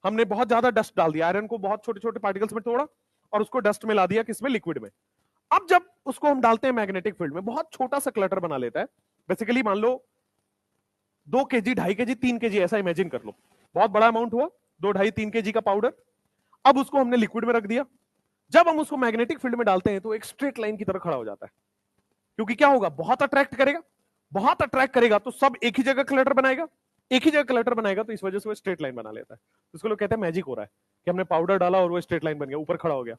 हमने बहुत ज्यादा डस्ट डाल दिया, आयरन को बहुत छोटे छोटे पार्टिकल्स में तोड़ा और उसको डस्ट में ला दिया, किसमें? लिक्विड में। अब जब उसको हम डालते हैं मैग्नेटिक फील्ड में, बहुत छोटा सा क्लटर बना लेता है। बेसिकली मान लो 2 kg, 2.5 kg, 3 kg, ऐसा इमेजिन कर लो, बहुत बड़ा अमाउंट हुआ, 2, 2.5, 3 kg का पाउडर। अब उसको हमने लिक्विड में रख दिया। जब हम उसको मैग्नेटिक फील्ड में डालते हैं तो एक स्ट्रेट लाइन की तरह खड़ा हो जाता है, क्योंकि क्या होगा, बहुत अट्रैक्ट करेगा। बहुत अट्रैक्ट करेगा तो सब एक ही जगह क्लटर बनाएगा, एक ही जगह क्लटर बनाएगा, तो इस वजह से वो स्ट्रेट लाइन बना लेता है। इसको लोग कहते हैं मैजिक हो रहा है, कि हमने पाउडर डाला और वो स्ट्रेट लाइन बन गया, ऊपर खड़ा हो गया।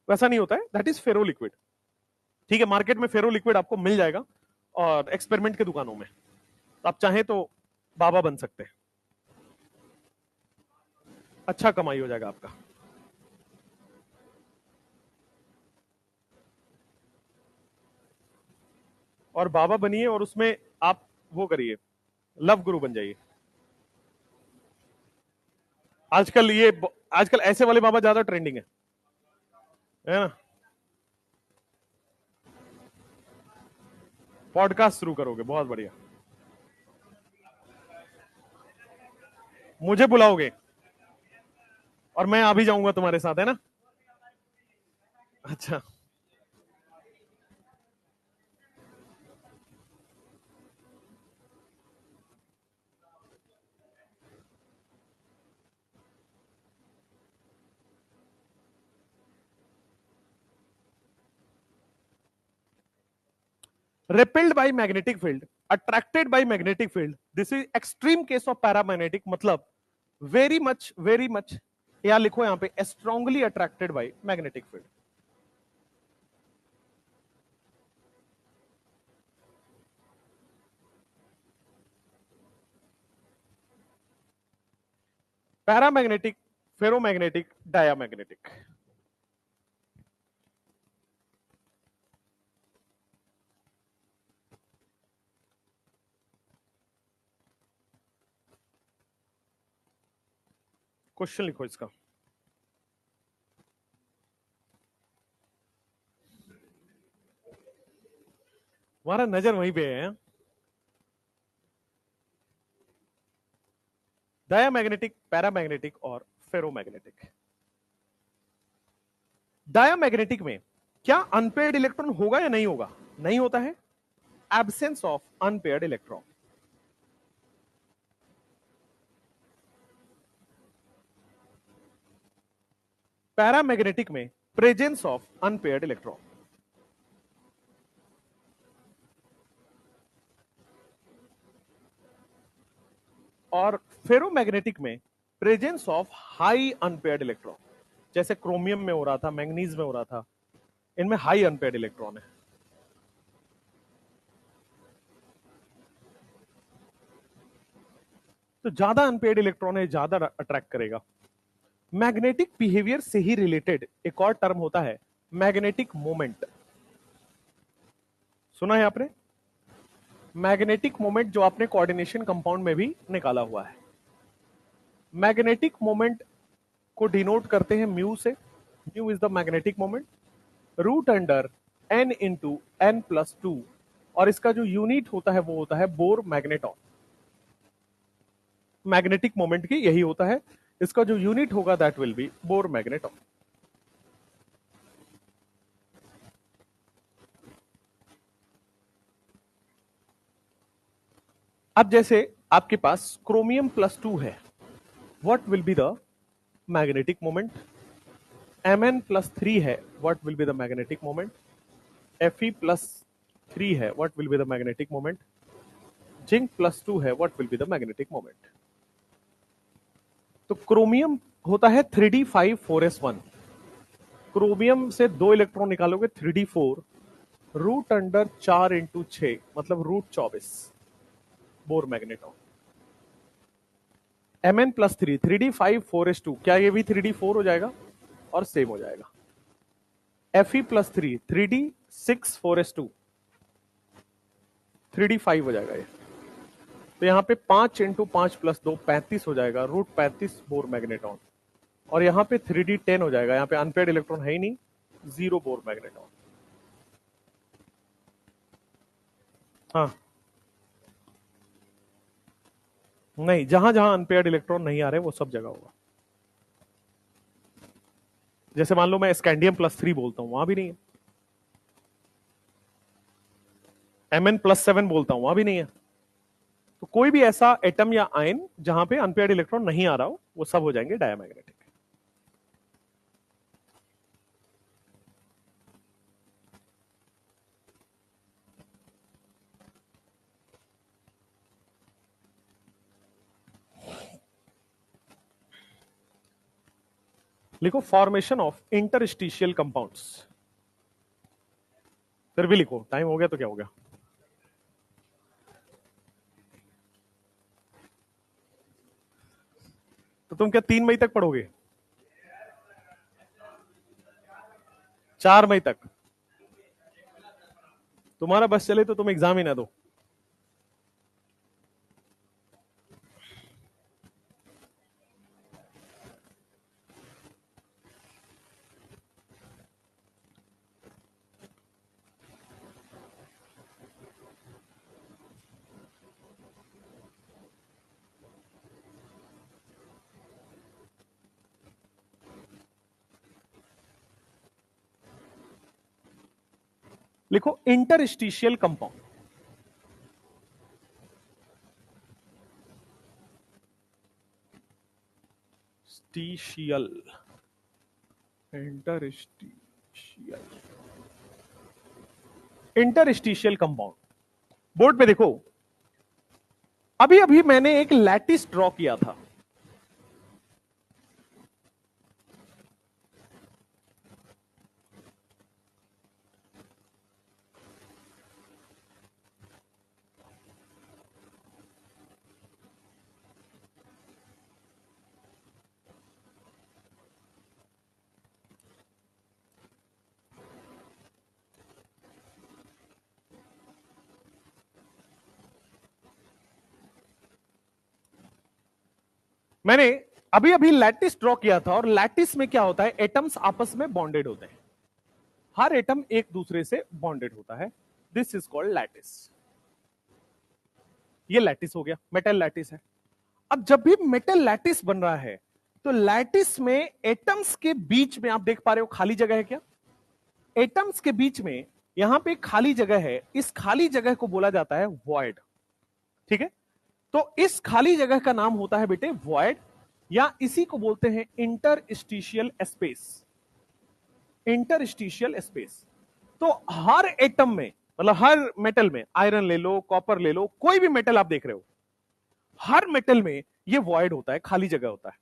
वैसा नहीं होता है, दैट इज फेरो लिक्विड। ठीक है। मार्केट में फेरो लिक्विड आपको मिल जाएगा और एक्सपेरिमेंट के दुकानों में, तो आप चाहें तो बाबा बन सकते हैं, अच्छा कमाई हो जाएगा आपका। और बाबा बनिए और उसमें आप वो करिए, लव गुरु बन जाइए। आजकल ऐसे वाले बाबा ज्यादा ट्रेंडिंग है ना। पॉडकास्ट शुरू करोगे, बहुत बढ़िया। मुझे बुलाओगे और मैं आ भी जाऊंगा तुम्हारे साथ, है ना? अच्छा। repelled by magnetic field, attracted by magnetic field, this is extreme case of paramagnetic, मतलब very much, या लिखो यहां पे strongly attracted by magnetic field। Paramagnetic, ferromagnetic, diamagnetic. Question लिखो इसका। हमारा नजर वहीं पे है। डायामैग्नेटिक, पैरामैग्नेटिक और फेरोमैग्नेटिक। डायामैग्नेटिक में क्या अनपेयर्ड इलेक्ट्रॉन होगा या नहीं होगा? नहीं होता है, absence of unpaired electron. Paramagnetic में प्रेजेंस ऑफ अनपेयर्ड इलेक्ट्रॉन, और फेरोमैग्नेटिक में presence of high unpaired electron, जैसे क्रोमियम में हो रहा था, मैंगनीज में हो रहा था, इनमें हाई अनपेयर्ड इलेक्ट्रॉन है। तो ज्यादा अनपेयर्ड इलेक्ट्रॉन है, ज्यादा अट्रैक्ट करेगा। मैग्नेटिक बिहेवियर से ही रिलेटेड एक और टर्म होता है मैग्नेटिक मोमेंट। सुना है आपने? मैग्नेटिक मोमेंट जो आपने कोऑर्डिनेशन कंपाउंड में भी निकाला हुआ है। मैग्नेटिक मोमेंट को डिनोट करते हैं म्यू से। Mu is the magnetic moment, root under n into n plus 2, और इसका जो यूनिट होता है वो होता है बोर मैग्नेटॉन। मैग्नेटिक मोमेंट की यही होता है, इसका जो यूनिट होगा that will B bore magneton. अब जैसे आपके पास क्रोमियम प्लस 2 है, what will be the magnetic moment? Mn plus 3 है, what will be the magnetic moment? Fe plus 3 है, what will be the magnetic moment? Zinc plus 2 है, what will be the magnetic moment? तो chromium होता है 3d5 4s1। Chromium से 2 electron निकालोगे 3d4, root under 4 into 6 मतलब root 24 Bohr magneton. Mn plus 3 3d5 4s2, क्या ये भी 3d4 हो जाएगा और सेम हो जाएगा। Fe plus 3 3d6 4s2 3d5 हो जाएगा ये। तो यहां पे 5 इंटू 5 प्लस 2 35 हो जाएगा, रूट 35 बोर मैग्नेटॉन। और यहां पे 3d10 हो जाएगा, यहां पे अनपेयर्ड इलेक्ट्रॉन है ही नहीं, 0 बोर मैग्नेटॉन। हाँ नहीं, जहां जहां अनपेयर्ड इलेक्ट्रॉन नहीं आ रहे वो सब जगह होगा। जैसे मान लो मैं स्कैंडियम प्लस 3 बोलता हूं, वहां भी नहीं है। Mn प्लस 7 बोलता हूं, वहां भी नहीं है। तो कोई भी ऐसा एटम या आयन जहां पे अनपेयर्ड इलेक्ट्रॉन नहीं आ रहा हो वो सब हो जाएंगे डायमैग्नेटिक। लिखो फॉर्मेशन ऑफ इंटरस्टिशियल कंपाउंड्स। फिर भी लिखो, टाइम हो गया तो क्या हो गया। तो तुम क्या 3 मई तक पढ़ोगे? 4 मई तक? तुम्हारा बस चले तो तुम एग्जाम ही ना दो। लिखो इंटरस्टिशियल कंपाउंड। स्टिशियल, इंटरस्टिशियल कंपाउंड। बोर्ड पे देखो, अभी अभी मैंने एक लैटिस ड्रॉ किया था। मैंने अभी अभी लैटिस ड्रॉ किया था, और लैटिस में क्या होता है, एटम्स आपस में बॉन्डेड होते हैं। हर एटम एक दूसरे से बॉन्डेड होता है, दिस इज कॉल्ड लैटिस। ये लैटिस हो गया, मेटल लैटिस है। अब जब भी मेटल लैटिस बन रहा है तो लैटिस में एटम्स के बीच में आप देख पा रहे हो खाली जगह है क्या? एटम्स के बीच में यहां पे खाली जगह है, इस खाली जगह को बोला जाता है वॉइड। ठीक है, तो इस खाली जगह का नाम होता है बेटे वॉइड, या इसी को बोलते हैं इंटरस्टिशियल स्पेस। Interstitial space. तो हर एटम में, मतलब हर मेटल में, आयरन ले लो, कॉपर ले लो, कोई भी मेटल आप देख रहे हो, हर मेटल में ये वॉइड होता है, खाली जगह होता है।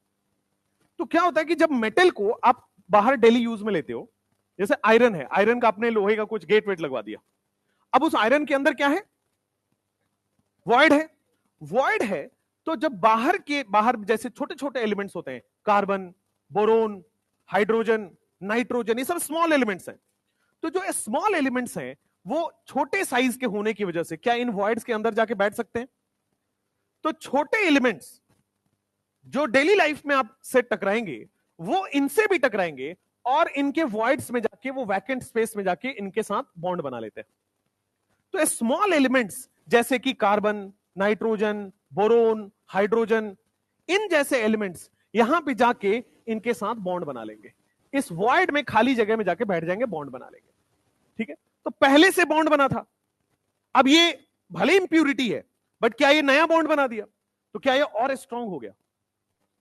तो क्या होता है कि जब मेटल को आप बाहर डेली यूज में लेते हो, जैसे आयरन है, आयरन का आपने लोहे का कुछ गेट वेट लगवा दिया, अब उस आयरन के अंदर क्या है? वॉइड है। वॉइड है तो जब बाहर जैसे छोटे छोटे एलिमेंट्स होते हैं, कार्बन, बोरोन, हाइड्रोजन, नाइट्रोजन, ये सब स्मॉल एलिमेंट्स हैं। तो जो स्मॉल एलिमेंट्स हैं वो छोटे साइज के होने की वजह से क्या इन वॉइड्स के अंदर जाके बैठ सकते हैं? तो छोटे एलिमेंट्स जो डेली लाइफ में आप से टकराएंगे वो इनसे भी टकराएंगे और इनके वॉइड्स में जाके, वो वैकेंट स्पेस में जाके इनके साथ बॉन्ड बना लेते हैं। तो स्मॉल एलिमेंट्स जैसे कि कार्बन, नाइट्रोजन, बोरोन, हाइड्रोजन, इन जैसे एलिमेंट्स यहां पे जाके इनके साथ बॉन्ड बना लेंगे, इस वॉइड में खाली जगह में जाके बैठ जाएंगे, बॉन्ड बना लेंगे। ठीक है, तो पहले से बॉन्ड बना था, अब ये भले इंप्यूरिटी है बट क्या ये नया बॉन्ड बना दिया? तो क्या ये और स्ट्रांग हो गया?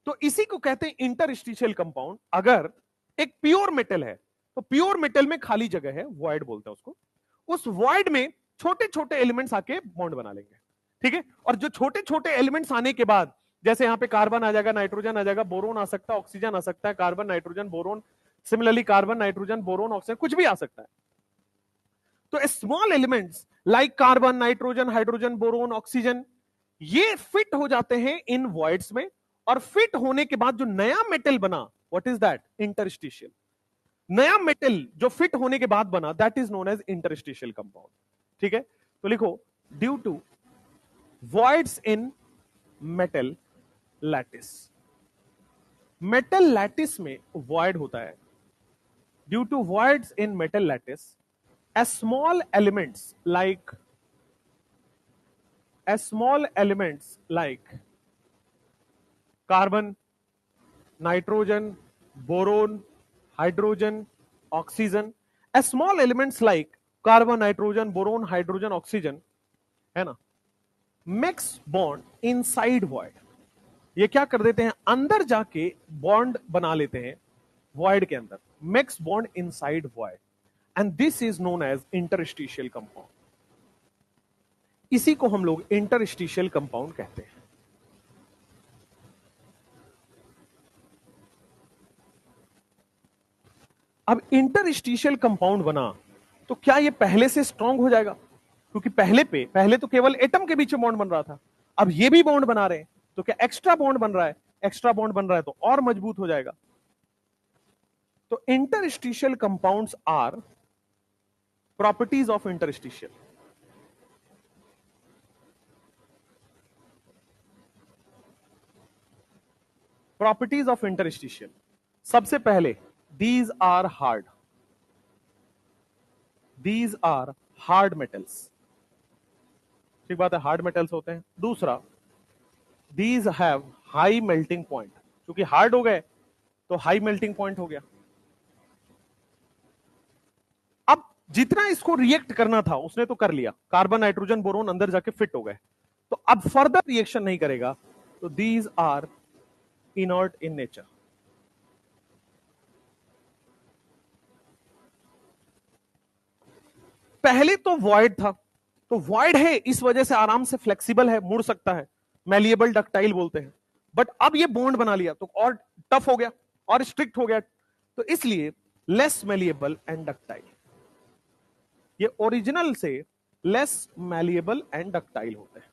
तो इसी को कहते हैं इंटरस्टिशियल कंपाउंड। अगर एक प्योर मेटल है तो प्योर मेटल में खाली जगह है, वॉइड बोलते हैं उसको, उस वॉइड में छोटे छोटे एलिमेंट्स आके बॉन्ड बना लेंगे। ठीक है, और जो छोटे छोटे एलिमेंट्स आने के बाद, जैसे यहां पे कार्बन आ जाएगा, नाइट्रोजन आ जाएगा, बोरोन आ सकता है, ऑक्सीजन आ सकता है, carbon, nitrogen, boron, similarly carbon, nitrogen, boron, oxygen, कुछ भी आ सकता है। तो small elements like carbon, nitrogen, hydrogen, boron, oxygen, ये फिट हो जाते हैं इन वॉइड्स में, और फिट होने के बाद जो नया मेटल बना, व्हाट इज दैट? इंटरस्टिशियल। नया मेटल जो फिट होने के बाद बना, that is known as interstitial compound. ठीक है, तो लिखो, due to voids in metal lattice. Metal lattice में वॉइड होता है। Due to voids in metal lattice, as small elements like carbon, nitrogen, boron, hydrogen, oxygen, as small elements like carbon, nitrogen, boron, hydrogen, oxygen, है ना, mix bond inside void। ये क्या कर देते हैं? अंदर जाके बॉन्ड बना लेते हैं void के अंदर, mix bond inside void, and this is known as interstitial compound। इसी को हम लोग इंटरस्टिशियल कंपाउंड कहते हैं। अब इंटरस्टिशियल कंपाउंड बना तो क्या ये पहले से स्ट्रांग हो जाएगा? क्योंकि पहले तो केवल एटम के बीच में बॉन्ड बन रहा था, अब ये भी बॉन्ड बना रहे हैं, तो क्या एक्स्ट्रा बॉन्ड बन रहा है? एक्स्ट्रा बॉन्ड बन रहा है तो और मजबूत हो जाएगा। तो interstitial compounds are properties of interstitial. Properties of interstitial, सबसे पहले, these are hard, these are hard metals. ठीक बात है, हार्ड मेटल्स होते हैं। दूसरा, these have high melting point, क्योंकि हार्ड हो गए तो हाई मेल्टिंग पॉइंट हो गया। अब जितना इसको रिएक्ट करना था उसने तो कर लिया, कार्बन, नाइट्रोजन, बोरोन अंदर जाके फिट हो गए, तो अब फर्दर रिएक्शन नहीं करेगा, तो these are inert in nature. पहले तो वॉइड था, तो वॉइड है इस वजह से आराम से फ्लेक्सिबल है, मुड़ सकता है, मैलिएबल डक्टाइल बोलते हैं। बट अब ये बॉन्ड बना लिया तो और टफ हो गया और स्ट्रिक्ट हो गया, तो इसलिए लेस मैलिएबल एंड डक्टाइल। ये ओरिजिनल से लेस मैलिएबल एंड डक्टाइल होते हैं,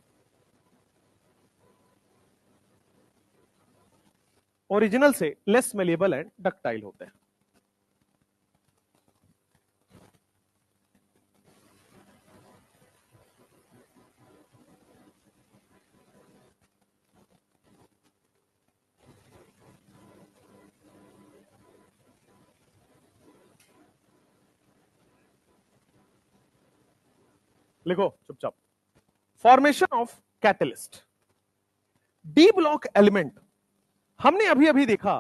ओरिजिनल से लेस मैलिएबल एंड डक्टाइल होते हैं। लिखो चुपचाप, formation of catalyst. D block element हमने अभी अभी देखा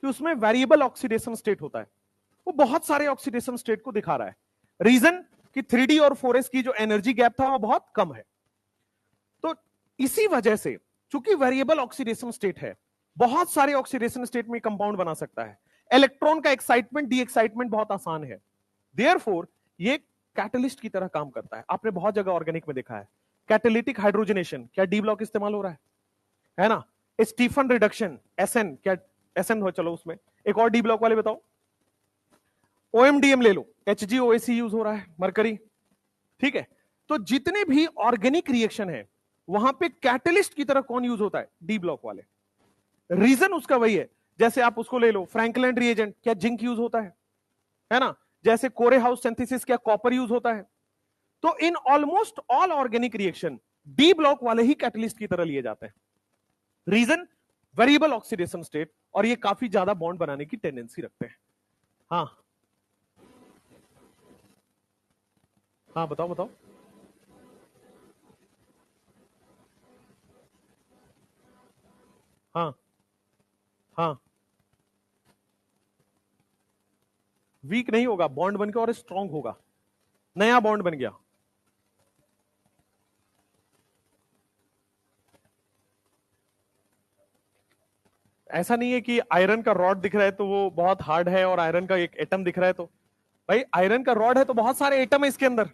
कि उसमें वेरिएबल ऑक्सीडेशन स्टेट होता है, वो बहुत सारे ऑक्सीडेशन स्टेट को दिखा रहा है। रीजन कि 3D और 4s की जो एनर्जी गैप था वो बहुत कम है। तो इसी वजह से चूंकि वेरिएबल ऑक्सीडेशन स्टेट है, बहुत सारे ऑक्सीडेशन स्टेट में कंपाउंड बना सकता है, इलेक्ट्रॉन का एक्साइटमेंट डी एक्साइटमेंट बहुत आसान है, देयरफॉर ये कैटलिस्ट की तरह काम करता है। आपने बहुत जगह ऑर्गेनिक में देखा है कैटालिटिक हाइड्रोजनेशन, क्या डी ब्लॉक इस्तेमाल हो रहा है ना। स्टीफन रिडक्शन एसएन, क्या एसएन हो, चलो उसमें एक और डी ब्लॉक वाले बताओ। ओएमडीएम ले लो, एचजीओएसी यूज हो रहा है, मरकरी, ठीक है। तो जितने भी ऑर्गेनिक रिएक्शन है वहां पे कैटलिस्ट की तरह कौन यूज होता है, डी ब्लॉक वाले। रीजन उसका वही है, जैसे आप उसको ले लो फ्रैंकलैंड रिएजेंट, क्या जिंक यूज होता है ना। जैसे कोरे हाउस सिंथेसिस, क्या कॉपर यूज होता है। तो in almost all organic reaction D block वाले ही कैटलिस्ट की तरह लिए जाते हैं। रीजन वेरिएबल ऑक्सीडेशन स्टेट, और ये काफी ज्यादा बॉन्ड बनाने की टेंडेंसी रखते हैं। हाँ हाँ बताओ बताओ। हाँ हाँ, वीक नहीं होगा, बॉन्ड बन के और स्ट्रांग होगा, नया बॉन्ड बन गया। ऐसा नहीं है कि आयरन का रॉड दिख रहा है तो वो बहुत हार्ड है और आयरन का एक एटम दिख रहा है तो, भाई आयरन का रॉड है तो बहुत सारे एटम है इसके अंदर,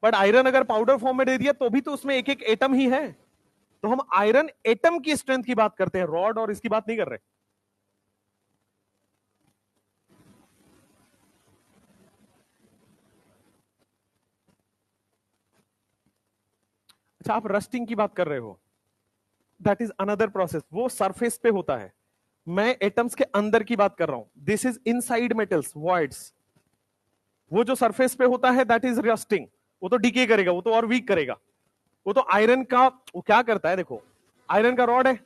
बट आयरन अगर पाउडर फॉर्म में दे दिया तो भी तो उसमें एक एक एटम ही है। तो हम आयरन एटम की स्ट्रेंथ की बात करते हैं, रॉड और इसकी बात नहीं कर रहे। अच्छा, आप रस्टिंग की बात कर रहे हो, दैट इज अनदर प्रोसेस, वो सरफेस पे होता है। मैं एटम्स के अंदर की बात कर रहा हूं, this is inside metals voids. वो जो सरफेस पे होता है दैट इज रस्टिंग, वो तो डीके करेगा, वो तो और वीक करेगा। वो तो आयरन का, वो क्या करता है देखो, आयरन का रॉड है,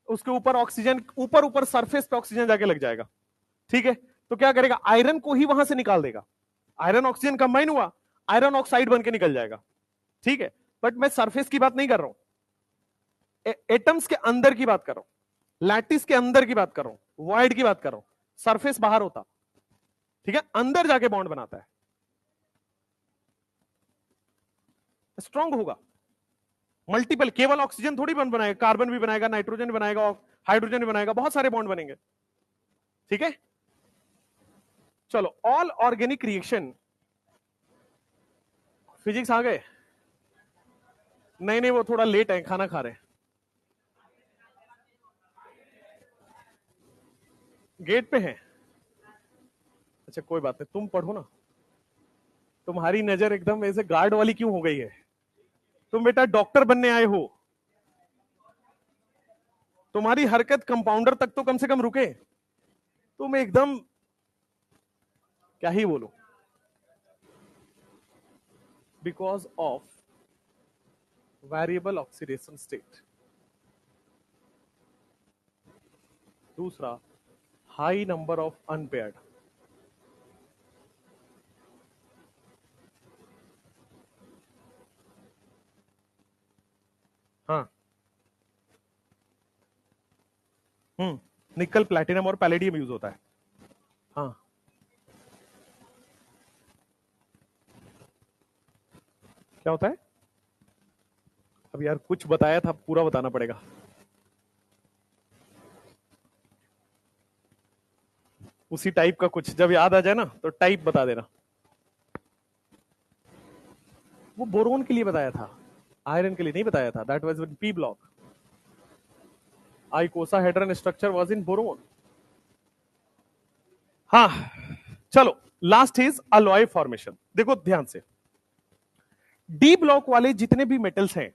उसके ऊपर ऑक्सीजन, ऊपर ऊपर सरफेस पे ऑक्सीजन जाके लग जाएगा, ठीक है। तो क्या करेगा, आयरन को ही वहां से निकाल देगा। आयरन ऑक्सीजन कंबाइन हुआ, आयरन ऑक्साइड बन के निकल जाएगा, ठीक है। बट मैं सरफेस की बात नहीं कर रहा हूं, एटम्स के अंदर की बात कर रहा हूं, लैटिस के अंदर की बात कर रहा हूं, वॉइड की बात कर रहा हूं। सरफेस बाहर होता, ठीक है, अंदर जाके बॉन्ड बनाता है, स्ट्रांग होगा। मल्टीपल, केवल ऑक्सीजन थोड़ी बॉन्ड बनाएगा, कार्बन भी बनाएगा, नाइट्रोजन भी बनाएगा, हाइड्रोजन भी बनाएगा, बहुत सारे बॉन्ड बनेंगे, ठीक है। चलो, ऑल ऑर्गेनिक रिएक्शन, फिजिक्स आ गए? नहीं नहीं, वो थोड़ा लेट है, खाना खा रहे हैं, गेट पे हैं। अच्छा कोई बात नहीं, तुम पढ़ो ना, तुम्हारी नजर एकदम ऐसे गार्ड वाली क्यों हो गई है? तुम बेटा डॉक्टर बनने आए हो, तुम्हारी हरकत कंपाउंडर तक तो कम से कम रुके, तुम एकदम क्या ही बोलो। Because of variable oxidation state. दूसरा, हाई नंबर ऑफ अनपेयर्ड। हाँ, निकल, प्लैटिनम और पैलेडियम यूज होता है। हाँ, क्या होता है? अब यार कुछ बताया था, पूरा बताना पड़ेगा। उसी टाइप का कुछ, जब याद आ जाए ना तो टाइप बता देना। वो बोरोन के लिए बताया था, आयरन के लिए नहीं बताया था, that was with p block. Icosahedron structure was in boron. हाँ, चलो, लास्ट इज अलॉय फॉर्मेशन। देखो ध्यान से, डी ब्लॉक वाले जितने भी मेटल्स हैं,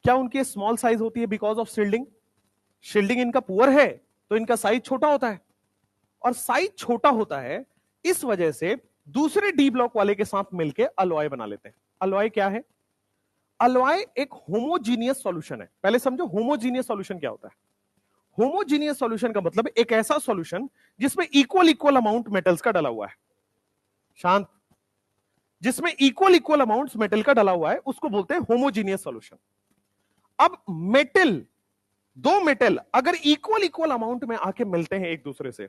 क्या उनकी स्मॉल साइज होती है बिकॉज ऑफ शील्डिंग? शील्डिंग इनका पुअर है तो इनका साइज छोटा होता है, और साइज छोटा होता है इस वजह से दूसरे डी ब्लॉक वाले के साथ मिलकर अलॉय बना लेते हैं। अलॉय क्या है? अलॉय एक होमोजीनियस सॉल्यूशन है। पहले समझो होमोजीनियस सॉल्यूशन क्या होता है। होमोजीनियस सॉल्यूशन का मतलब एक ऐसा सॉल्यूशन जिसमें इक्वल इक्वल अमाउंट मेटल्स का डला हुआ है। शांत, जिसमें इक्वल इक्वल अमाउंट मेटल का डला हुआ है उसको बोलते हैं होमोजीनियस सॉल्यूशन। अब मेटल, दो मेटल अगर इक्वल इक्वल अमाउंट में आके मिलते हैं एक दूसरे से,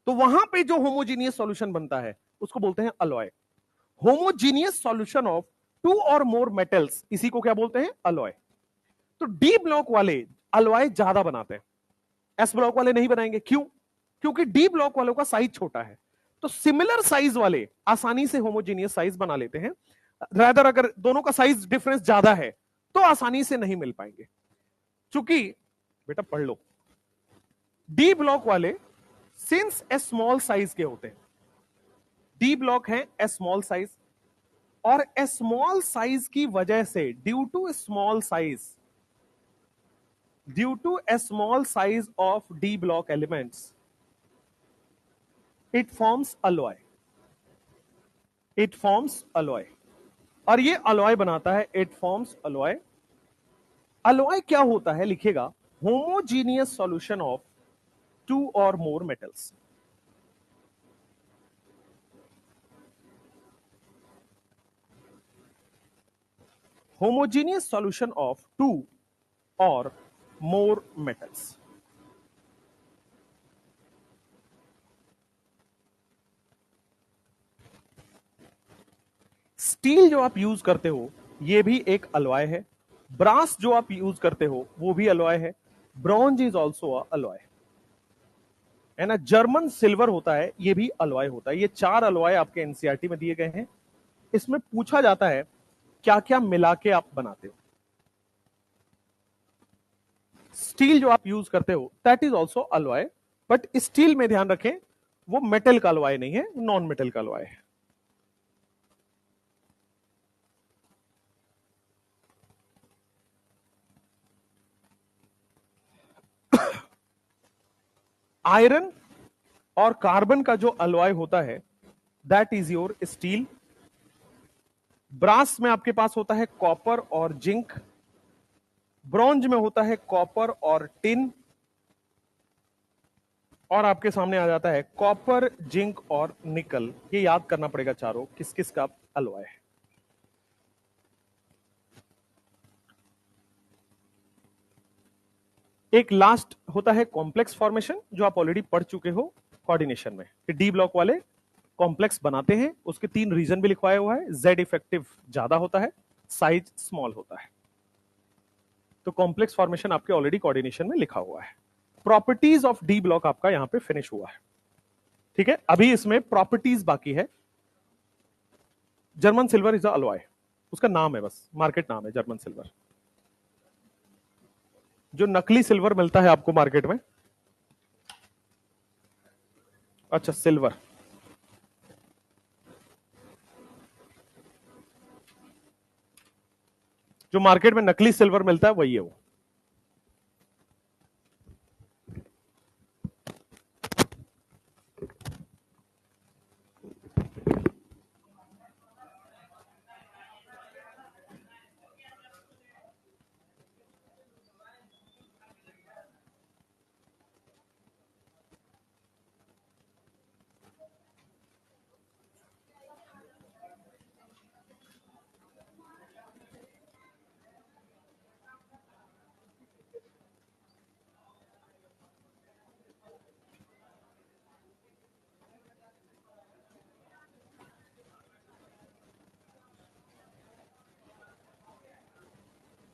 तो वहां पे जो होमोजीनियस सॉल्यूशन बनता है उसको बोलते हैं alloy. Homogeneous solution of two और मोर मेटल्स, इसी को क्या बोलते हैं? अलॉय। तो डी ब्लॉक वाले अलॉय ज्यादा बनाते हैं, एस ब्लॉक वाले नहीं बनाएंगे। क्यों? क्योंकि डी ब्लॉक वालों का साइज छोटा है, तो सिमिलर साइज वाले आसानी से होमोजीनियस साइज बना लेते हैं। रादर अगर दोनों का साइज डिफरेंस ज्यादा है तो आसानी से नहीं मिल पाएंगे। चूंकि बेटा पढ़ लो, डी ब्लॉक वाले सिंस ए स्मॉल साइज के होते हैं, डी ब्लॉक है ए स्मॉल साइज, और ए स्मॉल साइज की वजह से due to small size, due to a small size of d block elements, it forms alloy, it forms alloy, और ये अलॉय बनाता है, इट फॉर्म्स अलॉय। अलॉय क्या होता है लिखेगा, होमोजीनियस सॉल्यूशन ऑफ टू और more metals. Homogeneous solution of two और मोर मेटल्स। स्टील जो आप यूज करते हो ये भी एक अलॉय है, ब्रास जो आप यूज करते हो वो भी अलॉय है, ब्रॉन्ज इज ऑल्सो अलॉय है ना, जर्मन सिल्वर होता है ये भी अलॉय होता है। ये 4 अलॉय आपके एनसीईआरटी में दिए गए हैं। इसमें पूछा जाता है क्या क्या मिला के आप बनाते हो। स्टील जो आप यूज करते हो that is also alloy, but steel में ध्यान रखें वो मेटल का अलॉय नहीं है, नॉन मेटल का अलॉय है। आयरन और कार्बन का जो अलॉय होता है that is your steel. Brass में आपके पास होता है कॉपर और जिंक, ब्रॉन्ज में होता है कॉपर और टिन, और आपके सामने आ जाता है कॉपर, जिंक और निकल। ये याद करना पड़ेगा चारों किस किस का अलॉय है। एक लास्ट होता है कॉम्प्लेक्स फॉर्मेशन जो आप ऑलरेडी पढ़ चुके हो कोऑर्डिनेशन में, कि डी ब्लॉक वाले कॉम्प्लेक्स बनाते हैं। उसके 3 रीजन भी लिखवाया हुआ है, जेड इफेक्टिव ज्यादा होता है, साइज स्मॉल होता है। तो कॉम्प्लेक्स फॉर्मेशन आपके ऑलरेडी कोऑर्डिनेशन में लिखा हुआ है। प्रॉपर्टीज ऑफ डी ब्लॉक आपका यहां पे फिनिश हुआ है। ठीक है, अभी इसमें प्रॉपर्टीज बाकी है। German silver is a alloy, उसका नाम है, बस मार्केट नाम है जर्मन सिल्वर। जो नकली सिल्वर मिलता है आपको मार्केट में, अच्छा सिल्वर, जो मार्केट में नकली सिल्वर मिलता है वही है वो।